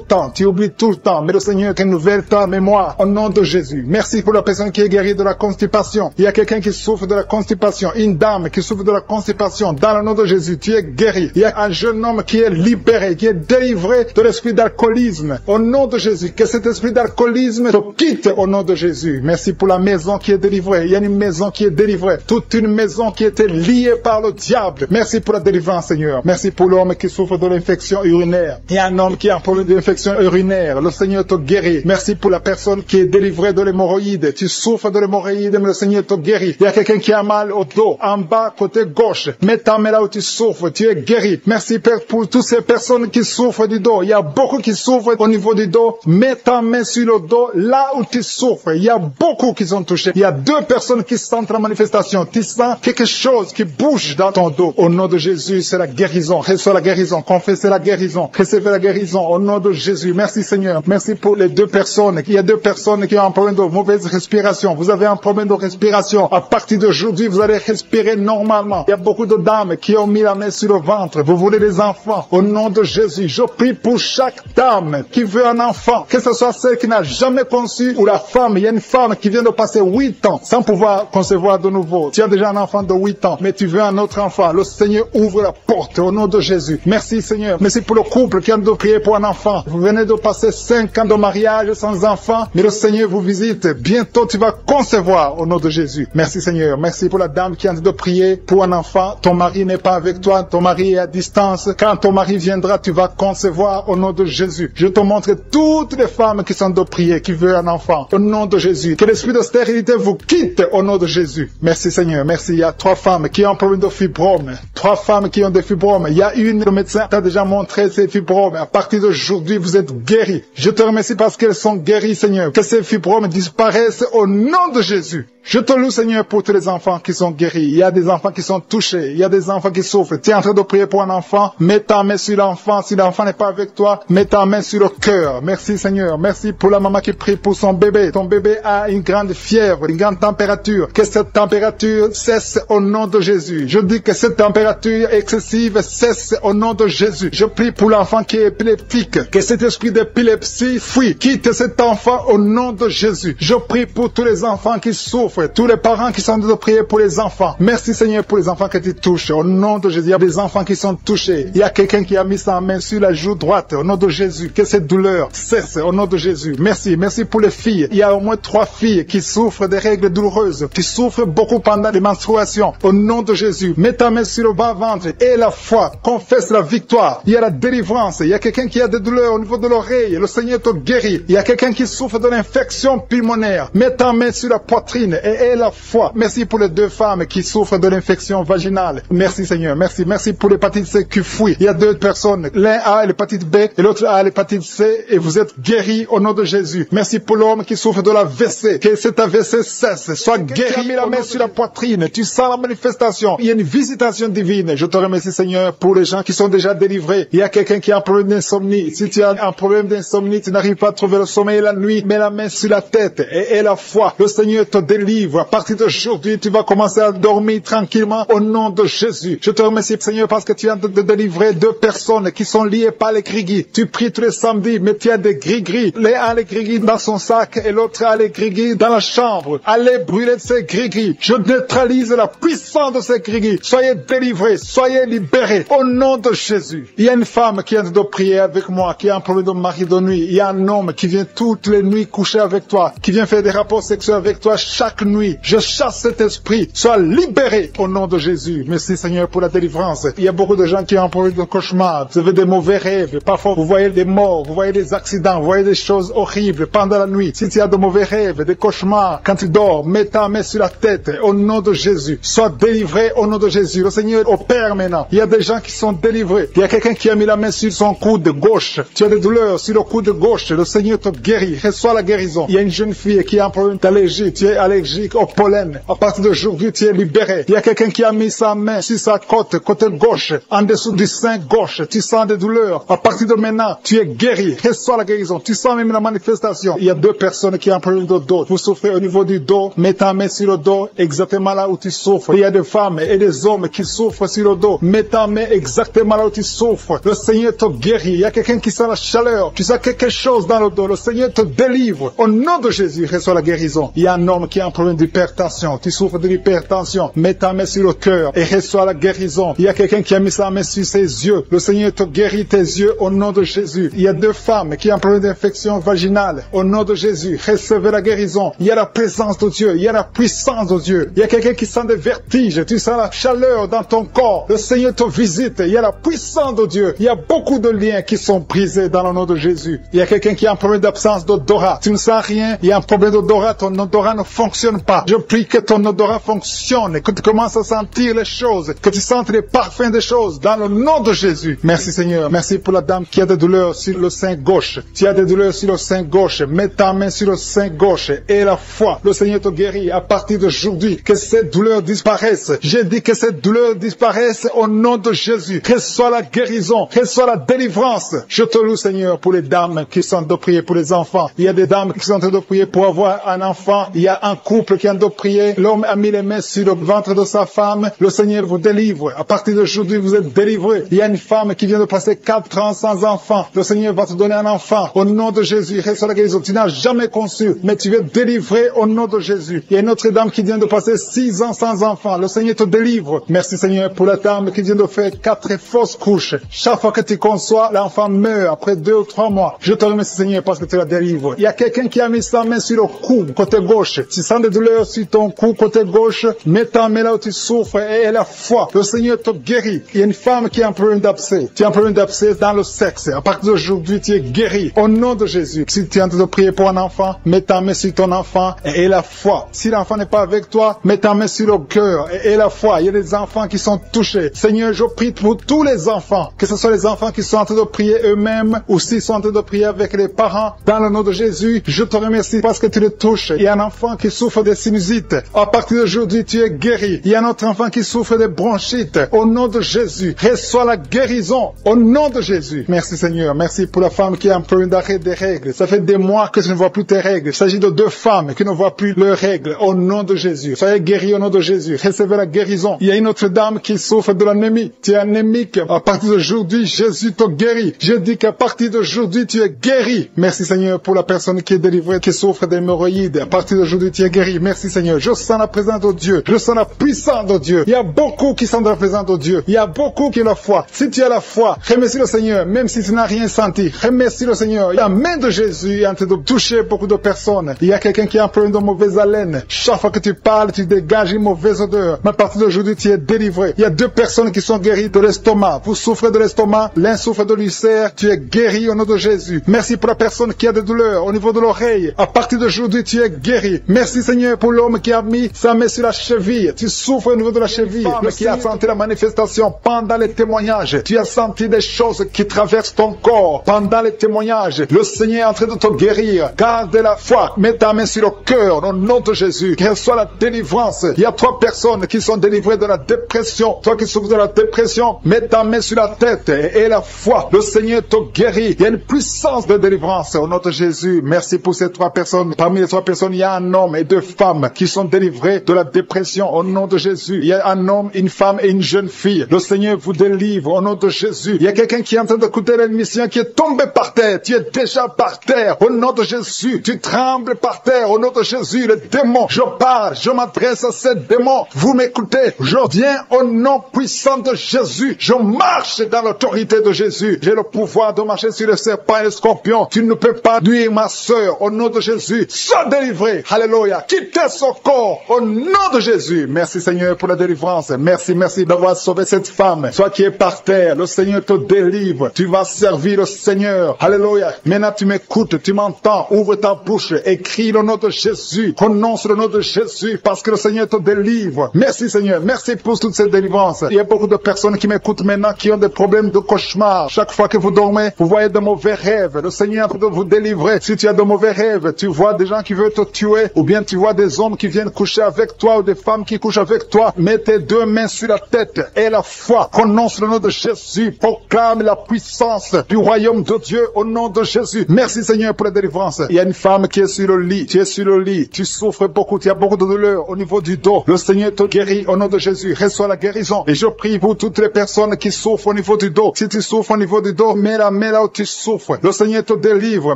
temps. Tu oublies tout le temps. Mais le Seigneur renouvelle ta mémoire au nom de Jésus. Merci pour la personne qui est guérie de la constipation. Il y a quelqu'un qui souffre de la constipation. Une dame qui souffre de la constipation. Dans le nom de Jésus, tu es guéri. Il y a un jeune homme qui est libéré, qui est délivré de l'esprit d'alcoolisme. Au nom de Jésus, que cet esprit d'alcoolisme te quitte au nom de Jésus. Merci pour la maison qui est délivrée. Il y a une maison qui est délivrée. Toute une maison qui était liée par le diable. Merci pour la délivrance, Seigneur. Merci pour l'homme qui souffre de l'infection urinaire. Il y a un homme qui a un problème d'infection urinaire. Le Seigneur te guérit. Merci pour la personne qui est délivré de l'hémorroïde. Tu souffres de l'hémorroïde, mais le Seigneur te guérit. Il y a quelqu'un qui a mal au dos, en bas, côté gauche. Mets ta main là où tu souffres, tu es guéri. Merci Père pour toutes ces personnes qui souffrent du dos. Il y a beaucoup qui souffrent au niveau du dos. Mets ta main sur le dos, là où tu souffres. Il y a beaucoup qui sont touchés. Il y a 2 personnes qui sentent la manifestation. Tu sens quelque chose qui bouge dans ton dos. Au nom de Jésus, c'est la guérison. Reçois la guérison. Confessez la guérison. Recevez la guérison. Au nom de Jésus. Merci Seigneur. Merci pour les 2 personnes. Il y a 2 personnes qui ont un problème de mauvaise respiration. Vous avez un problème de respiration. À partir d'aujourd'hui, vous allez respirer normalement. Il y a beaucoup de dames qui ont mis la main sur le ventre. Vous voulez des enfants. Au nom de Jésus, je prie pour chaque dame qui veut un enfant. Que ce soit celle qui n'a jamais conçu ou la femme. Il y a une femme qui vient de passer 8 ans sans pouvoir concevoir de nouveau. Tu as déjà un enfant de 8 ans, mais tu veux un autre enfant. Le Seigneur ouvre la porte au nom de Jésus. Merci Seigneur. Merci pour le couple qui vient de prier pour un enfant. Vous venez de passer 5 ans de mariage sans enfant, mais le Seigneur vous visite. Bientôt tu vas concevoir au nom de Jésus. Merci Seigneur. Merci pour la dame qui vient de prier pour un enfant. Ton mari n'est pas avec toi, ton mari est à distance. Quand ton mari viendra, tu vas concevoir au nom de Jésus. Je te montre toutes les femmes qui sont de prier, qui veulent un enfant. Au nom de Jésus. Que l'esprit de stérilité vous quitte au nom de Jésus. Merci Seigneur. Merci. Il y a 3 femmes qui ont un problème de fibrome. 3 femmes qui ont des fibromes. Il y a une, le médecin t'a déjà montré ces fibromes. À partir d'aujourd'hui, vous êtes guéris. Je te remercie parce qu'elles sont guéries, Seigneur. Que ces fibromes disparaissent au nom de Jésus. Je te loue, Seigneur, pour tous les enfants qui sont guéris. Il y a des enfants qui sont touchés. Il y a des enfants qui souffrent. Tu es en train de prier pour un enfant. Mets ta main sur l'enfant. Si l'enfant n'est pas avec toi, mets ta main sur le cœur. Merci, Seigneur. Merci pour la maman qui prie pour son bébé. Ton bébé a une grande fièvre, une grande température. Que cette température cesse au nom de Jésus. Je dis que cette température excessive cesse au nom de Jésus. Je prie pour l'enfant qui est épileptique. Que cet esprit d'épilepsie fuit. Quitte cet enfant au nom de Jésus. Je prie pour tous les enfants qui souffrent. Tous les parents qui sont de prier pour les enfants. Merci Seigneur pour les enfants que tu touches. Au nom de Jésus, il y a des enfants qui sont touchés. Il y a quelqu'un qui a mis sa main sur la joue droite. Au nom de Jésus, que cette douleur cesse. Au nom de Jésus. Merci. Merci pour les filles. Il y a au moins 3 filles qui souffrent des règles douloureuses. Qui souffrent beaucoup pendant les menstruations. Au nom de Jésus, mets ta main sur le bas-ventre et la foi. Confesse la victoire. Il y a la délivrance. Il y a quelqu'un qui a des douleurs au niveau de l'oreille. Le Seigneur te guérit. Il y a quelqu'un qui souffre de l'infection pulmonaire. Mets ta main sur la poitrine et la foi. Merci pour les 2 femmes qui souffrent de l'infection vaginale. Merci Seigneur. Merci. Merci pour l'hépatite C qui fuit. Il y a 2 personnes. L'un a l'hépatite B et l'autre a l'hépatite C et vous êtes guéris au nom de Jésus. Merci pour l'homme qui souffre de l'AVC. Que cet AVC cesse. Sois guéri. Mets la main sur la poitrine. Tu sens la manifestation. Il y a une visitation divine. Je te remercie Seigneur pour les gens qui sont déjà délivrés. Il y a quelqu'un qui a un problème d'insomnie. Si tu as un problème d'insomnie, tu n'arrives pas à trouver le sommeil la nuit, mets la main sur la tête et la foi. Le Seigneur te délivre. À partir d'aujourd'hui, tu vas commencer à dormir tranquillement au nom de Jésus. Je te remercie, Seigneur, parce que tu viens de délivrer 2 personnes qui sont liées par les gris-gris. Tu pries tous les samedis, mais tu as des gris-gris. L'un a les gris-gris dans son sac et l'autre a les gris-gris dans la chambre. Allez brûler ces gris-gris. Je neutralise la puissance de ces gris-gris. Soyez délivrés, soyez libérés au nom de Jésus. Il y a une femme qui vient de prier avec moi, qui a un problème de mari de nuit. Il y a un homme qui vient toutes les nuits coucher avec toi, qui vient faire des rapports sexuels avec toi chaque nuit. Je chasse cet esprit. Sois libéré au nom de Jésus. Merci Seigneur pour la délivrance. Il y a beaucoup de gens qui ont un problème de cauchemar. Vous avez des mauvais rêves. Parfois vous voyez des morts, vous voyez des accidents, vous voyez des choses horribles pendant la nuit. Si tu as de mauvais rêves, des cauchemars, quand tu dors, mets ta main sur la tête au nom de Jésus. Sois délivré au nom de Jésus. Le Seigneur opère maintenant. Il y a des gens qui sont délivrés. Il y a quelqu'un qui a mis la main sur son coude gauche. Tu as des douleurs sur le coude gauche. Le Seigneur te guérit. Reçois la guérison. Il y a une jeune fille qui a un problème d'allergie. Tu es allergique au pollen. À partir d'aujourd'hui, tu es libéré. Il y a quelqu'un qui a mis sa main sur sa côte, côté gauche, en dessous du sein gauche. Tu sens des douleurs. À partir de maintenant, tu es guéri. Reçois la guérison. Tu sens même la manifestation. Il y a 2 personnes qui ont un problème de dos. Vous souffrez au niveau du dos. Mets ta main sur le dos, exactement là où tu souffres. Il y a des femmes et des hommes qui souffrent sur le dos. Mets ta main exactement là où tu souffres. Le Seigneur te guérit. Il y a quelqu'un qui sent la chaleur. Tu sens quelque chose dans le dos. Le Seigneur te délivre. Au nom de Jésus, reçois la guérison. Il y a un homme qui a un problème d'hypertension. Tu souffres de l'hypertension. Mets ta main sur le cœur et reçois la guérison. Il y a quelqu'un qui a mis sa main sur ses yeux. Le Seigneur te guérit tes yeux au nom de Jésus. Il y a 2 femmes qui ont un problème d'infection vaginale. Au nom de Jésus, recevez la guérison. Il y a la présence de Dieu. Il y a la puissance de Dieu. Il y a quelqu'un qui sent des vertiges. Tu sens la chaleur dans ton corps. Le Seigneur te visite. Il y a la puissance de Dieu. Il y a beaucoup de liens qui sont brisés dans le nom de Jésus. Il y a quelqu'un qui a un problème d'absence d'odorat. tu ne sens rien, il y a un problème d'odorat, ton odorat ne fonctionne pas. Je prie que ton odorat fonctionne, que tu commences à sentir les choses, que tu sentes les parfums des choses, dans le nom de Jésus. Merci Seigneur, merci pour la dame qui a des douleurs sur le sein gauche. Tu as des douleurs sur le sein gauche, mets ta main sur le sein gauche et la foi. Le Seigneur te guérit à partir d'aujourd'hui, que cette douleur disparaisse. J'ai dit que cette douleur disparaisse au nom de Jésus. Que soit la guérison, que soit la délivrance. Je te loue Seigneur pour les dames qui sont en train de prier pour les enfants. Il y a des dames qui sont en train de prier pour avoir un enfant. Il y a un couple qui est en train de prier. L'homme a mis les mains sur le ventre de sa femme. Le Seigneur vous délivre. À partir d'aujourd'hui, vous êtes délivrés. Il y a une femme qui vient de passer 4 ans sans enfant. Le Seigneur va te donner un enfant. Au nom de Jésus, reçois la guérison. Tu n'as jamais conçu, mais tu es délivré au nom de Jésus. Il y a une autre dame qui vient de passer 6 ans sans enfant. Le Seigneur te délivre. Merci Seigneur pour la dame qui vient de faire 4 fausses couches. Chaque fois que tu conçois, l'enfant meurt après 2 ou 3 mois. Je te remercie Seigneur parce que tu la délivres. Il y a quelqu'un qui a mis sa main sur le cou, côté gauche. Tu sens des douleurs sur ton cou, côté gauche. Mets ta main là où tu souffres et la foi. Le Seigneur te guérit. Il y a une femme qui a un problème d'abcès. Tu as un problème d'abcès dans le sexe. À partir d'aujourd'hui, tu es guéri. Au nom de Jésus. Si tu es en train de prier pour un enfant, mets ta main sur ton enfant et la foi. Si l'enfant n'est pas avec toi, mets ta main sur le cœur et la foi. Il y a des enfants qui sont touchés. Seigneur, je prie pour tous les enfants. Que ce soit les enfants qui sont en train de prier eux-mêmes ou s'ils sont en train de prier avec les parents. Dans le nom de Jésus, je te remercie parce que tu les touches. Il y a un enfant qui souffre de sinusite. À partir d'aujourd'hui, tu es guéri. Il y a un autre enfant qui souffre de bronchite. Au nom de Jésus, reçois la guérison. Au nom de Jésus. Merci Seigneur. Merci pour la femme qui a un problème d'arrêt des règles. Ça fait des mois que tu ne vois plus tes règles. Il s'agit de 2 femmes qui ne voient plus leurs règles. Au nom de Jésus. Soyez guéris au nom de Jésus. Recevez la guérison. Il y a une autre dame qui souffre de l'anémie. Tu es anémique. À partir d'aujourd'hui, Jésus te guérit. Je dis qu'à partir d'aujourd'hui, tu es guéri. Merci Seigneur pour la personne qui est délivrée, qui souffre d'hémorroïdes. À partir d'aujourd'hui, tu es guéri. Merci Seigneur. Je sens la présence de Dieu. Je sens la puissance de Dieu. Il y a beaucoup qui sont dans la présence de Dieu. Il y a beaucoup qui ont la foi. Si tu as la foi, remercie le Seigneur, même si tu n'as rien senti. Remercie le Seigneur. La main de Jésus est en train de toucher beaucoup de personnes. Il y a quelqu'un qui a un problème de mauvaise haleine. Chaque fois que tu parles, tu dégages une mauvaise odeur. Mais à partir d'aujourd'hui, tu es délivré. Il y a 2 personnes qui sont guéries de l'estomac. Vous souffrez de l'estomac, l'un souffre de l'ulcère. Tu es guéri au nom de Jésus. Merci pour la personne qui a des douleurs au niveau de l'oreille. À partir d'aujourd'hui, tu es guéri. Merci Seigneur pour l'homme qui a mis sa main sur la cheville. Tu souffres au niveau de la cheville. Le qui a senti la manifestation pendant les témoignages. Tu as senti des choses qui traversent ton corps pendant les témoignages. Le Seigneur est en train de te guérir. Garde la foi. Mets ta main sur le cœur au nom de Jésus. Qu'elle soit la délivrance. Il y a 3 personnes qui sont délivrées de la dépression. Toi qui souffres de la dépression, mets ta main sur la tête et la foi. Le Seigneur te guérit. Il y a une puissance de délivrance au nom de Jésus. Merci pour ces 3 personnes. Parmi les 3 personnes, il y a un homme et 2 femmes qui sont délivrés de la dépression au nom de Jésus. Il y a un homme, une femme et une jeune fille. Le Seigneur vous délivre au nom de Jésus. Il y a quelqu'un qui est en train d'écouter l'émission qui est tombé par terre. Tu es déjà par terre au nom de Jésus. Tu trembles par terre au nom de Jésus. Les démons, je parle, je m'adresse à ces démons. Vous m'écoutez. Je viens au nom puissant de Jésus. Je marche dans l'autorité de Jésus. J'ai le pouvoir de marcher sur les serpents et les scorpions. Tu ne peux pas nuire ma sœur au nom de Jésus. Sois délivré. Alléluia. Quittez son corps au nom de Jésus. Merci Seigneur pour la délivrance. Merci d'avoir sauvé cette femme. Toi qui es par terre, le Seigneur te délivre. Tu vas servir le Seigneur. Alléluia. Maintenant tu m'écoutes, tu m'entends. Ouvre ta bouche et crie le nom de Jésus. Prononce le nom de Jésus parce que le Seigneur te délivre. Merci Seigneur. Merci pour toute cette délivrance. Il y a beaucoup de personnes qui m'écoutent maintenant qui ont des problèmes de cauchemar. Chaque fois que vous dormez, vous voyez de mauvais rêves. Le Seigneur est en train de vous délivrer. Si tu as de mauvais rêves, tu vois des gens qui veulent te tuer ou bien tu vois des hommes qui viennent coucher avec toi ou des femmes qui couchent avec toi. Mets tes 2 mains sur la tête et la foi. Prononce le nom de Jésus. Proclame la puissance du royaume de Dieu au nom de Jésus. Merci Seigneur pour la délivrance. Il y a une femme qui est sur le lit. Tu es sur le lit. Tu souffres beaucoup. Tu as beaucoup de douleur au niveau du dos. Le Seigneur te guérit au nom de Jésus. Reçois la guérison. Et je prie pour toutes les personnes qui souffrent au niveau du dos. Si tu souffres au niveau du dos, mets la main là où tu souffres. Le Seigneur te délivre.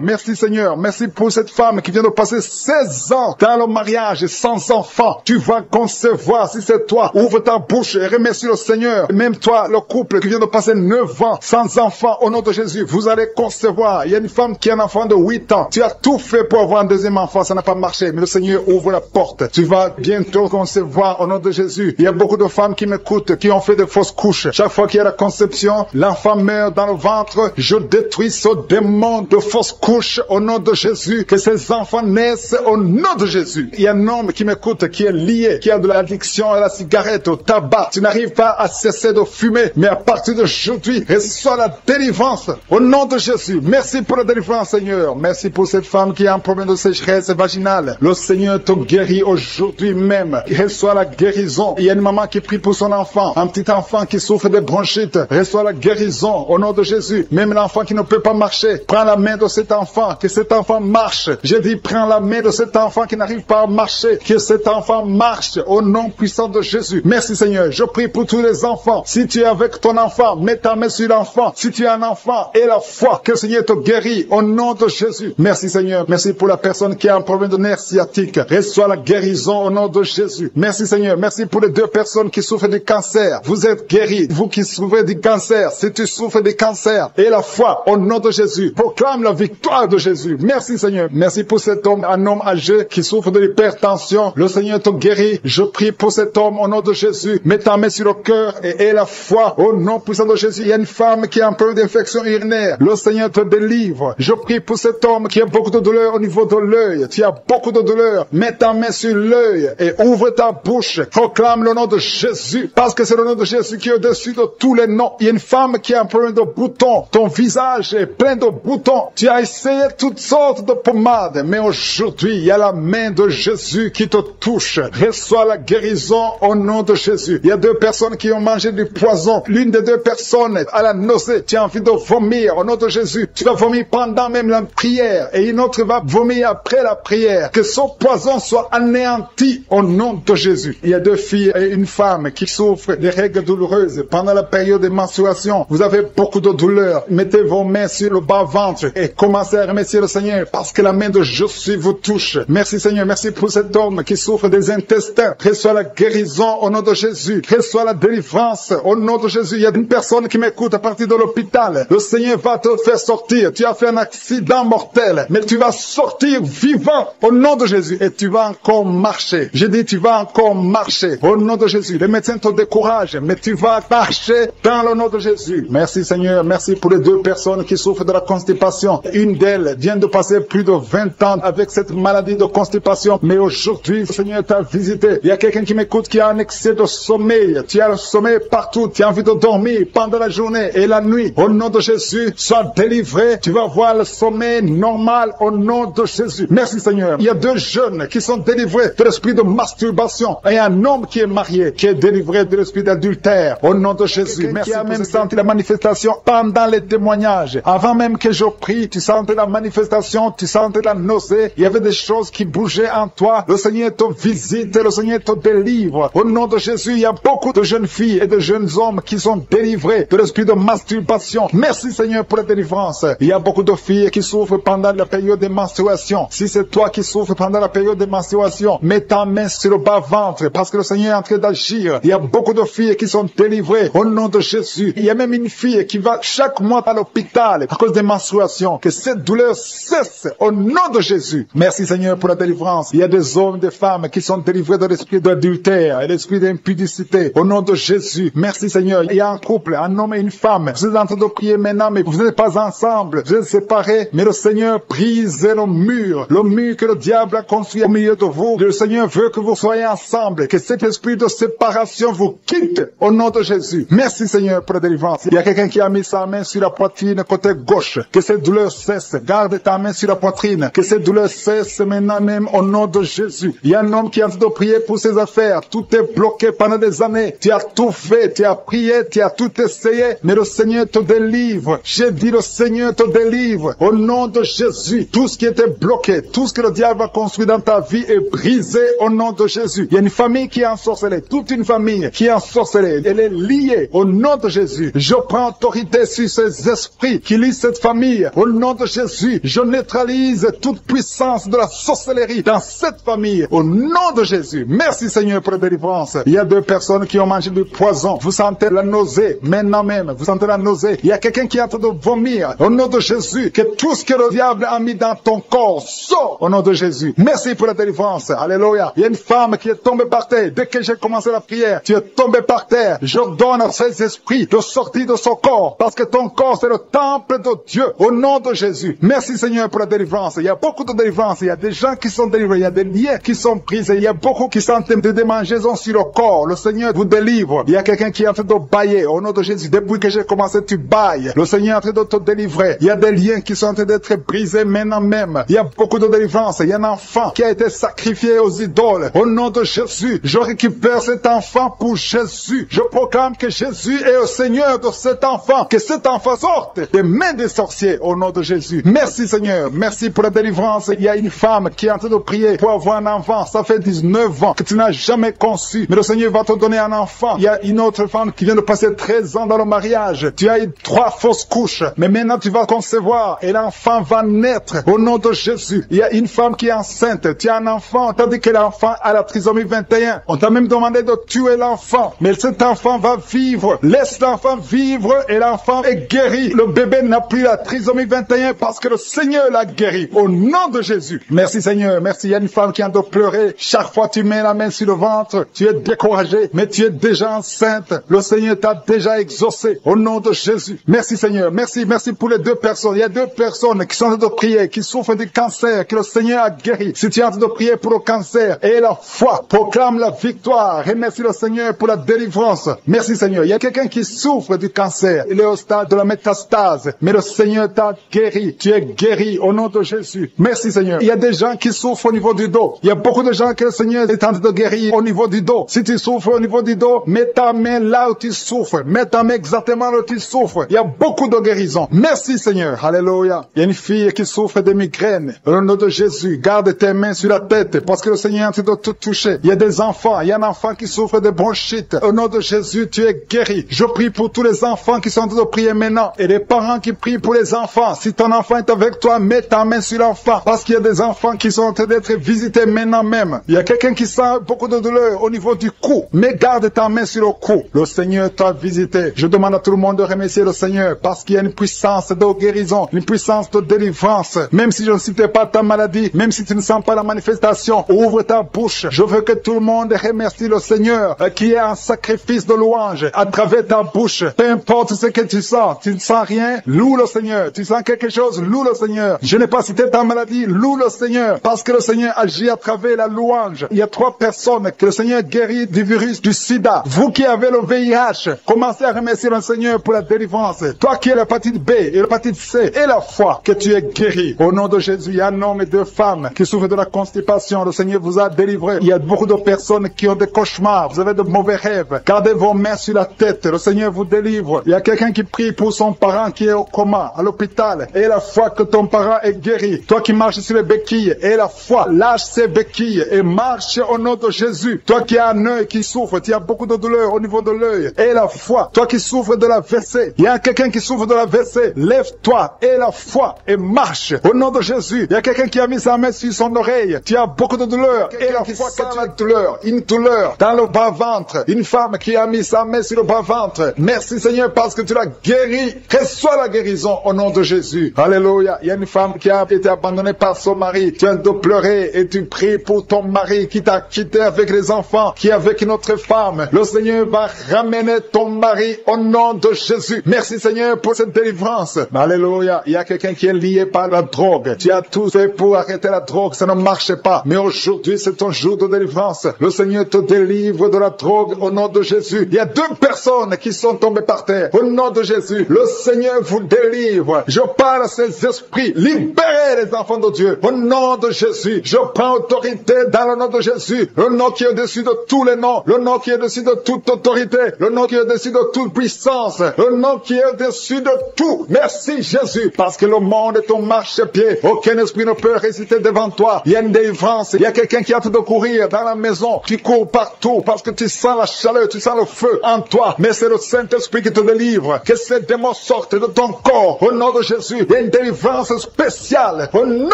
Merci Seigneur. Merci pour cette femme qui vient de passer 16 ans dans le mariage sans enfant. Tu vas concevoir si c'est toi. Ouvre ta bouche et remercie le Seigneur. Même toi, le couple qui vient de passer 9 ans sans enfant, au nom de Jésus, vous allez concevoir. Il y a une femme qui a un enfant de 8 ans. Tu as tout fait pour avoir un deuxième enfant, ça n'a pas marché. Mais le Seigneur ouvre la porte. Tu vas bientôt concevoir au nom de Jésus. Il y a beaucoup de femmes qui m'écoutent, qui ont fait de fausses couches. Chaque fois qu'il y a la conception, l'enfant meurt dans le ventre. Je détruis ce démon de fausses couches au nom de Jésus, que ces enfants naissent au nom de Jésus. Il y a un homme qui m'écoute, qui est lié, qui a de l'addiction à la cigarette, au tabac. Tu n'arrives pas à cesser de fumer, mais à partir d'aujourd'hui, reçois la délivrance au nom de Jésus. Merci pour la délivrance, Seigneur. Merci pour cette femme qui a un problème de sécheresse vaginale. Le Seigneur te guérit aujourd'hui même. Reçois la guérison. Il y a une maman qui prie pour son enfant, un petit enfant qui souffre de bronchite. Reçois la guérison au nom de Jésus. Même l'enfant qui ne peut pas marcher, prends la main de cet enfant, que cet enfant marche. Je dis, prends la main de cet enfant qui n'arrive pas à marcher, que cet enfant marche au nom puissant de Jésus. Merci Seigneur. Je prie pour tous les enfants. Si tu es avec ton enfant, mets ta main sur l'enfant. Si tu es un enfant, et la foi, que le Seigneur te guérit au nom de Jésus. Merci Seigneur. Merci pour la personne qui a un problème de nerf sciatique. Reçois la guérison au nom de Jésus. Merci Seigneur. Merci pour les 2 personnes qui souffrent du cancer. Vous êtes guéris. Vous qui souffrez du cancer, si tu souffres du cancer, et la foi au nom de Jésus, proclame la victoire de Jésus. Merci Seigneur. Merci pour cet homme, un homme âgé qui souffre de l'hypertension. Le Seigneur te guérit. Je prie pour cet homme au nom de Jésus. Mets ta main sur le cœur et la foi au nom puissant de Jésus. Il y a une femme qui a un problème d'infection urinaire. Le Seigneur te délivre. Je prie pour cet homme qui a beaucoup de douleur au niveau de l'œil. Tu as beaucoup de douleur. Mets ta main sur l'œil et ouvre ta bouche. Proclame le nom de Jésus, parce que c'est le nom de Jésus qui est au-dessus de tous les noms. Il y a une femme qui a un problème de boutons. Ton visage est plein de boutons. Tu as essayé toutes sortes de pommades, mais aujourd'hui, il y a la main de Jésus qui te touche. Reçois la guérison au nom de Jésus. Il y a 2 personnes qui ont mangé du poison. L'une des 2 personnes a la nausée. Tu as envie de vomir au nom de Jésus. Tu vas vomir pendant même la prière et une autre va vomir après la prière. Que son poison soit anéanti au nom de Jésus. Il y a 2 filles et une femme qui souffrent des règles douloureuses pendant la période de menstruation. Vous avez beaucoup de douleur. Mettez vos mains sur le bas-ventre et commencez à remercier le Seigneur parce que la main de Jésus vous touche. Merci Seigneur. Merci pour cet homme qui souffre des intestins. Reçois la guérison au nom de Jésus. Reçois la délivrance au nom de Jésus. Il y a une personne qui m'écoute à partir de l'hôpital. Le Seigneur va te faire sortir. Tu as fait un accident mortel, mais tu vas sortir vivant au nom de Jésus et tu vas encore marcher. Je dis tu vas encore marcher au nom de Jésus. Les médecins te découragent, mais tu vas marcher dans le nom de Jésus. Merci Seigneur. Merci pour les 2 personnes qui souffrent de la constipation. Une d'elles vient de passer plus de 20 ans avec cette maladie de constipation, mais aujourd'hui le Seigneur t'a visité. Il y a quelqu'un qui m'écoute qui a un excès de sommeil. Tu as le sommeil partout. Tu as envie de dormir pendant la journée et la nuit. Au nom de Jésus, sois délivré. Tu vas voir le sommeil normal au nom de Jésus. Merci Seigneur. Il y a 2 jeunes qui sont délivrés de l'esprit de masturbation et un homme qui est marié qui est délivré de l'esprit d'adultère au nom de Jésus. Merci. Qui a même senti la manifestation pendant les témoignages. Avant même que je prie, tu sentais la manifestation, tu sentais la nausée. Il y avait des choses qui bougeaient en toi. Le Seigneur te visite, le Seigneur te délivre. Au nom de Jésus, il y a beaucoup de jeunes filles et de jeunes hommes qui sont délivrés de l'esprit de masturbation. Merci Seigneur pour la délivrance. Il y a beaucoup de filles qui souffrent pendant la période de menstruation. Si c'est toi qui souffres pendant la période de menstruation, mets ta main sur le bas-ventre parce que le Seigneur est en train d'agir. Il y a beaucoup de filles qui sont délivrées au nom de Jésus. Il y a même une fille qui va chaque mois à l'hôpital à cause des menstruations. Que cette douleur cesse au nom de Jésus. Merci Seigneur pour la délivrance. Il y a des hommes, des femmes qui sont délivrés de l'esprit d'adultère et l'esprit d'impudicité. Au nom de Jésus. Merci Seigneur. Il y a un couple, un homme et une femme. Vous êtes en train de prier maintenant, mais vous n'êtes pas ensemble. Vous êtes séparés, mais le Seigneur brise le mur que le diable a construit au milieu de vous. Le Seigneur veut que vous soyez ensemble, que cet esprit de séparation vous quitte au nom de Jésus. Merci Seigneur pour la délivrance. Il y a quelqu'un qui a mis sa main sur la poitrine côté gauche. Que cette douleur cesse. Garde ta main sur la poitrine. Que cette douleur cesse maintenant même au nom de Jésus. Il y a un homme qui est en train de prier pour ses affaires. Tout est bloqué pendant des années. Tu as tout fait, tu as prié, tu as tout essayé, mais le Seigneur te délivre. J'ai dit le Seigneur te délivre. Au nom de Jésus, tout ce qui était bloqué, tout ce que le diable a construit dans ta vie est brisé au nom de Jésus. Il y a une famille qui est ensorcelée, toute une famille qui est ensorcelée. Elle est liée au nom de Jésus. Je prends autorité sur ces esprits qui lient cette famille. Au nom de Jésus, je neutralise toute puissance de la sorcellerie dans cette famille. Au nom de Jésus. Merci Seigneur pour la délivrance. Il y a 2 personnes qui ont mangé du poison. Vous sentez la nausée. Maintenant même, vous sentez la nausée. Il y a quelqu'un qui est en train de vomir. Au nom de Jésus, que tout ce que le diable a mis dans ton corps sort au nom de Jésus. Merci pour la délivrance. Alléluia. Il y a une femme qui est tombée par terre. Dès que j'ai commencé la prière, tu es tombé par terre. J'ordonne à ces esprits de sortir de son corps. Parce que ton corps, c'est le temple de Dieu. Au nom de Jésus. Merci Seigneur Seigneur, pour la délivrance. Il y a beaucoup de délivrance. Il y a des gens qui sont délivrés. Il y a des liens qui sont brisés. Il y a beaucoup qui sentent des démangeaisons sur le corps. Le Seigneur vous délivre. Il y a quelqu'un qui est en train de bailler. Au nom de Jésus, depuis que j'ai commencé, tu bailles. Le Seigneur est en train de te délivrer. Il y a des liens qui sont en train d'être brisés maintenant même. Il y a beaucoup de délivrance. Il y a un enfant qui a été sacrifié aux idoles. Au nom de Jésus, je récupère cet enfant pour Jésus. Je proclame que Jésus est le Seigneur de cet enfant. Que cet enfant sorte des mains des sorciers au nom de Jésus. Merci Seigneur. Merci pour la délivrance. Il y a une femme qui est en train de prier pour avoir un enfant. Ça fait 19 ans que tu n'as jamais conçu. Mais le Seigneur va te donner un enfant. Il y a une autre femme qui vient de passer 13 ans dans le mariage. Tu as eu 3 fausses couches. Mais maintenant tu vas concevoir et l'enfant va naître au nom de Jésus. Il y a une femme qui est enceinte. Tu as un enfant. Tandis que l'enfant a la trisomie 21. On t'a même demandé de tuer l'enfant. Mais cet enfant va vivre. Laisse l'enfant vivre et l'enfant est guéri. Le bébé n'a plus la trisomie 21 parce que le Seigneur l'a guéri. Au nom de Jésus. Merci Seigneur. Merci. Il y a une femme qui a de pleurer. Chaque fois tu mets la main sur le ventre, tu es découragé, mais tu es déjà enceinte. Le Seigneur t'a déjà exaucé. Au nom de Jésus. Merci Seigneur. Merci. Merci pour les 2 personnes. Il y a 2 personnes qui sont en train de prier, qui souffrent du cancer, que le Seigneur a guéri. Si tu es en train de prier pour le cancer et la foi, proclame la victoire. Remercie le Seigneur pour la délivrance. Merci Seigneur. Il y a quelqu'un qui souffre du cancer. Il est au stade de la métastase. Mais le Seigneur t'a guéri. Tu es guéri au nom de Jésus. Merci Seigneur. Il y a des gens qui souffrent au niveau du dos. Il y a beaucoup de gens que le Seigneur est en train de guérir au niveau du dos. Si tu souffres au niveau du dos, mets ta main là où tu souffres. Mets ta main exactement là où tu souffres. Il y a beaucoup de guérisons. Merci Seigneur. Alléluia. Il y a une fille qui souffre de migraines. Au nom de Jésus, garde tes mains sur la tête parce que le Seigneur est en train de te toucher. Il y a des enfants. Il y a un enfant qui souffre de bronchite. Au nom de Jésus, tu es guéri. Je prie pour tous les enfants qui sont en train de prier maintenant et les parents qui prient pour les enfants. Si ton enfant est avec toi, mets ta main sur l'enfant parce qu'il y a des enfants qui sont en train d'être visités maintenant même. Il y a quelqu'un qui sent beaucoup de douleur au niveau du cou. Mais garde ta main sur le cou. Le Seigneur t'a visité. Je demande à tout le monde de remercier le Seigneur parce qu'il y a une puissance de guérison, une puissance de délivrance. Même si je ne citais pas ta maladie, même si tu ne sens pas la manifestation, ouvre ta bouche. Je veux que tout le monde remercie le Seigneur qui est un sacrifice de louange à travers ta bouche. Peu importe ce que tu ne sens rien, loue le Seigneur. Tu sens quelque chose, loue le Seigneur. Je n'ai pas cité ta maladie, loue le Seigneur parce que le Seigneur agit à travers la louange. Il y a 3 personnes que le Seigneur guérit du virus du sida. Vous qui avez le VIH, commencez à remercier le Seigneur pour la délivrance. Toi qui as l'hépatite B et l'hépatite C et la foi, que tu es guéri. Au nom de Jésus, il y a un homme et 2 femmes qui souffrent de la constipation. Le Seigneur vous a délivré. Il y a beaucoup de personnes qui ont des cauchemars. Vous avez de mauvais rêves. Gardez vos mains sur la tête. Le Seigneur vous délivre. Il y a quelqu'un qui prie pour son parent qui est au coma, à l'hôpital. Et la foi que ton parent est guéri. Toi qui marches sur les béquilles et la foi, lâche ces béquilles et marche au nom de Jésus. Toi qui as un œil qui souffre, tu as beaucoup de douleur au niveau de l'œil. Et la foi. Toi qui souffres de la WC. Il y a quelqu'un qui souffre de la WC. Lève-toi et la foi et marche au nom de Jésus. Il y a quelqu'un qui a mis sa main sur son oreille. Tu as beaucoup de douleur. Et la foi que tu as une douleur dans le bas-ventre. Une femme qui a mis sa main sur le bas-ventre. Merci Seigneur parce que tu l'as guéri. Reçois la guérison au nom de Jésus. Alléluia. Il y a une femme qui a été abandonnée par son mari. Tu viens de pleurer et tu pries pour ton mari qui t'a quitté avec les enfants, qui est avec une autre femme. Le Seigneur va ramener ton mari au nom de Jésus. Merci Seigneur pour cette délivrance. Alléluia. Il y a quelqu'un qui est lié par la drogue. Tu as tout fait pour arrêter la drogue. Ça ne marchait pas. Mais aujourd'hui, c'est ton jour de délivrance. Le Seigneur te délivre de la drogue au nom de Jésus. Il y a 2 personnes qui sont tombées par terre. Au nom de Jésus, le Seigneur vous délivre. Je parle à ces esprits. Libérez les enfants de Dieu. Au nom de Jésus, je prends autorité dans le nom de Jésus. Le nom qui est au-dessus de tous les noms. Le nom qui est au-dessus de toute autorité. Le nom qui est au-dessus de toute puissance. Le nom qui est au-dessus de tout. Merci Jésus. Parce que le monde est ton marchepied. Aucun esprit ne peut résister devant toi. Il y a une délivrance. Il y a quelqu'un qui a hâte de courir dans la maison. Tu cours partout parce que tu sens la chaleur, tu sens le feu en toi. Mais c'est le Saint-Esprit qui te délivre. Que ces démons sortent de ton corps. Au nom de Jésus. Il y a une délivrance spéciale. Au nom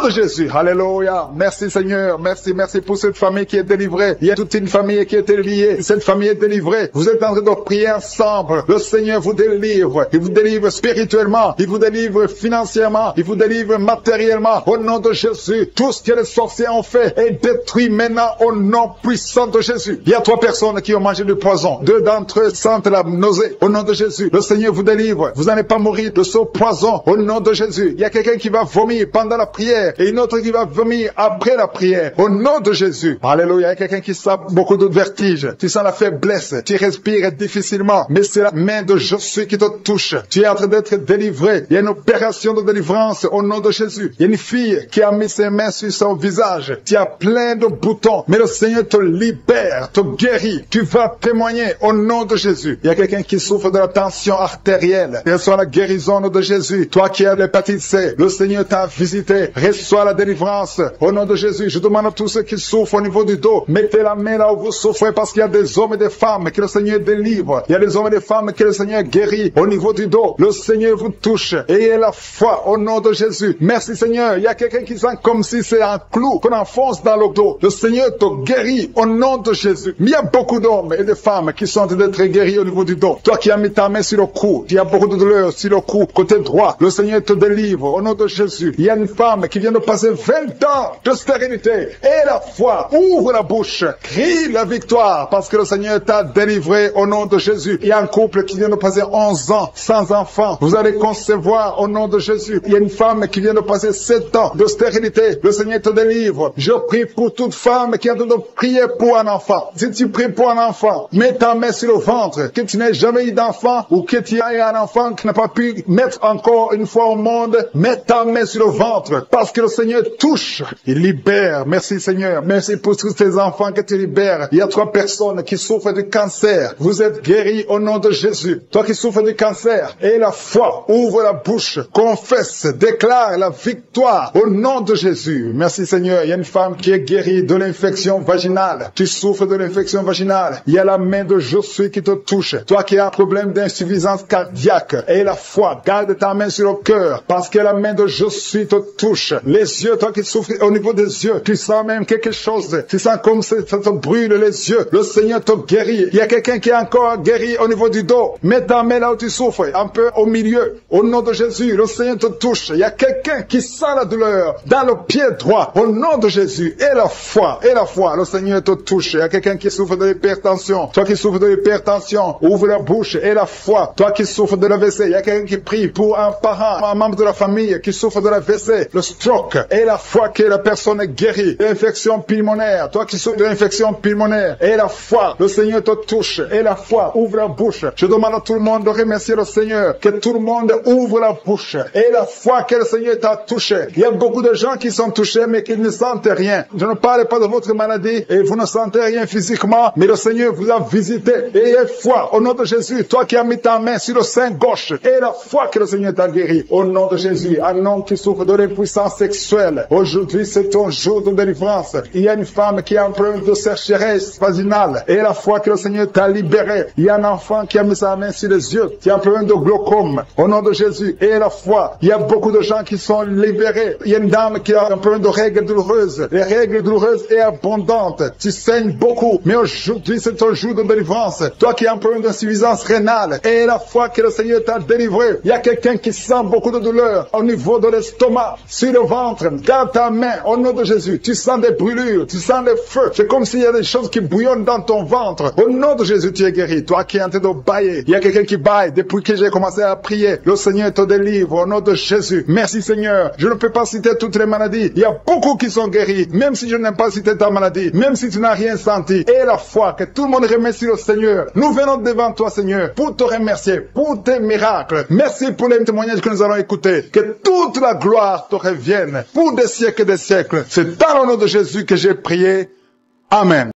de Jésus. Alléluia. Merci Seigneur. Merci pour cette famille qui est délivrée. Il y a toute une famille qui est liée. Cette famille est délivrée. Vous êtes en train de prier ensemble. Le Seigneur vous délivre. Il vous délivre spirituellement. Il vous délivre financièrement. Il vous délivre matériellement. Au nom de Jésus. Tout ce que les sorciers ont fait est détruit maintenant au nom puissant de Jésus. Il y a 3 personnes qui ont mangé du poison. 2 d'entre eux sentent la nausée. Au nom de Jésus. Le Seigneur vous délivre. Vous n'allez pas mourir de ce poison. Au nom de Jésus. Il y a quelqu'un qui va vomir pendant la prière et une autre qui va vomir après la prière. Au nom de Jésus. Alléluia. Il y a quelqu'un qui sent beaucoup de vertige. Tu sens la faiblesse. Tu respires difficilement. Mais c'est la main de Jésus qui te touche. Tu es en train d'être délivré. Il y a une opération de délivrance au nom de Jésus. Il y a une fille qui a mis ses mains sur son visage. Tu as plein de boutons. Mais le Seigneur te libère, te guérit. Tu vas témoigner au nom de Jésus. Il y a quelqu'un qui souffre de la tension artérielle. Reçois la guérison au nom de Jésus. Toi qui as l'hépatite C, le Seigneur t'a visité. Reçois la délivrance au nom de Jésus. Je demande à tous ceux qui souffrent au niveau du dos, mettez la main là où vous souffrez parce qu'il y a des hommes et des femmes que le Seigneur délivre. Il y a des hommes et des femmes que le Seigneur guérit au niveau du dos. Le Seigneur vous touche. Ayez la foi au nom de Jésus. Merci Seigneur. Il y a quelqu'un qui sent comme si c'est un clou qu'on enfonce dans le dos. Le Seigneur te guérit au nom de Jésus. Mais il y a beaucoup d'hommes et de femmes qui sont en train d'être guéris au niveau du dos. Toi qui as mis ta main sur le cou, il y a beaucoup de douleur sur le cou, côté droit. Le Seigneur te délivre au nom de Jésus. Il y a une femme qui vient de passer 20 ans de stérilité. Et la foi, ouvre la bouche, crie la victoire parce que le Seigneur t'a délivré au nom de Jésus. Il y a un couple qui vient de passer 11 ans sans enfant. Vous allez concevoir au nom de Jésus. Il y a une femme qui vient de passer 7 ans de stérilité. Le Seigneur te délivre. Je prie pour toute femme qui est en train de prier pour un enfant. Si tu pries pour un enfant, mets ta main sur le ventre, que tu n'aies jamais eu d'enfant ou que tu aies un enfant qui n'a pas pu mettre encore une fois au monde, mets ta main sur le ventre parce que le Seigneur touche. Il libère. Merci Seigneur. Merci pour tous tes enfants que tu libères. Il y a 3 personnes qui souffrent du cancer. Vous êtes guéris au nom de Jésus. Toi qui souffres du cancer, et la foi, ouvre la bouche, confesse, déclare la victoire au nom de Jésus. Merci Seigneur. Il y a une femme qui est guérie de l'infection vaginale. Tu souffres de l'infection vaginale. Il y a la main de Jésus qui te touche. Toi qui as un problème d'insuffisance cardiaque, et la foi, garde ta main sur le cœur parce que la main de Jésus te touche. Les yeux, toi qui souffres au niveau des yeux, tu sens même quelque chose. Tu sens comme ça te brûle les yeux. Le Seigneur te guérit. Il y a quelqu'un qui est encore guéri au niveau du dos. Mets ta main là où tu souffres, un peu au milieu. Au nom de Jésus, le Seigneur te touche. Il y a quelqu'un qui sent la douleur dans le pied droit. Au nom de Jésus, et la foi, le Seigneur te touche. Il y a quelqu'un qui souffre de l'hypertension. Toi qui souffres de l'hypertension, ouvre la bouche, et la foi. Toi qui souffres de l'AVC, il y a quelqu'un qui prie pour un parent, un membre de la famille qui souffre de l'AVC, le stroke, et la foi que la personne est guérie. L'infection pulmonaire, toi qui souffres de l'infection pulmonaire, et la foi, le Seigneur te touche, et la foi, ouvre la bouche. Je demande à tout le monde de remercier le Seigneur, que tout le monde ouvre la bouche, et la foi que le Seigneur t'a touché. Il y a beaucoup de gens qui sont touchés, mais qui ne sentent rien. Je ne parle pas de votre maladie, et vous ne sentez rien physiquement, mais le Seigneur vous a visité, et ayez foi, au nom de Jésus, toi qui as mis ta main sur le sein gauche, et la foi que le Seigneur t'a guéri, au nom de Jésus, un homme qui souffre de l'impuissance sexuelle, aujourd'hui c'est ton jour de délivrance. Il y a une femme qui a un problème de sécheresse vaginale, et la foi que le Seigneur t'a libéré. Il y a un enfant qui a mis sa main sur les yeux, qui a un problème de glaucome, au nom de Jésus, et la foi. Il y a beaucoup de gens qui sont libérés. Il y a une dame qui a un problème de règles douloureuses. Les règles douloureuses est abondante. Tu saignes beaucoup, mais aujourd'hui c'est ton jour de délivrance. Toi qui as un problème d'insuffisance rénale, et la foi que le Seigneur t'a délivré. Il y a quelqu'un qui sent beaucoup de douleur au niveau de l'estomac, sur le ventre. Garde ta main au nom de Jésus. Tu sens des brûlures, tu sens des feux. C'est comme s'il y a des choses qui bouillonnent dans ton ventre. Au nom de Jésus, tu es guéri. Toi qui es en train de bailler, il y a quelqu'un qui baille depuis que j'ai commencé à prier. Le Seigneur te délivre au nom de Jésus. Merci Seigneur. Je ne peux pas citer toutes les maladies. Il y a beaucoup qui sont guéris, même si je n'aime pas citer ta maladie, même si tu n'as rien senti. Et la foi, que tout le monde remercie le Seigneur. Nous venons devant toi, Seigneur, pour te remercier, pour tes miracles. Merci pour les témoignages que nous allons écouter. Que toute la gloire te revienne pour des siècles et des siècles. C'est dans le nom de Jésus que j'ai prié. Amen.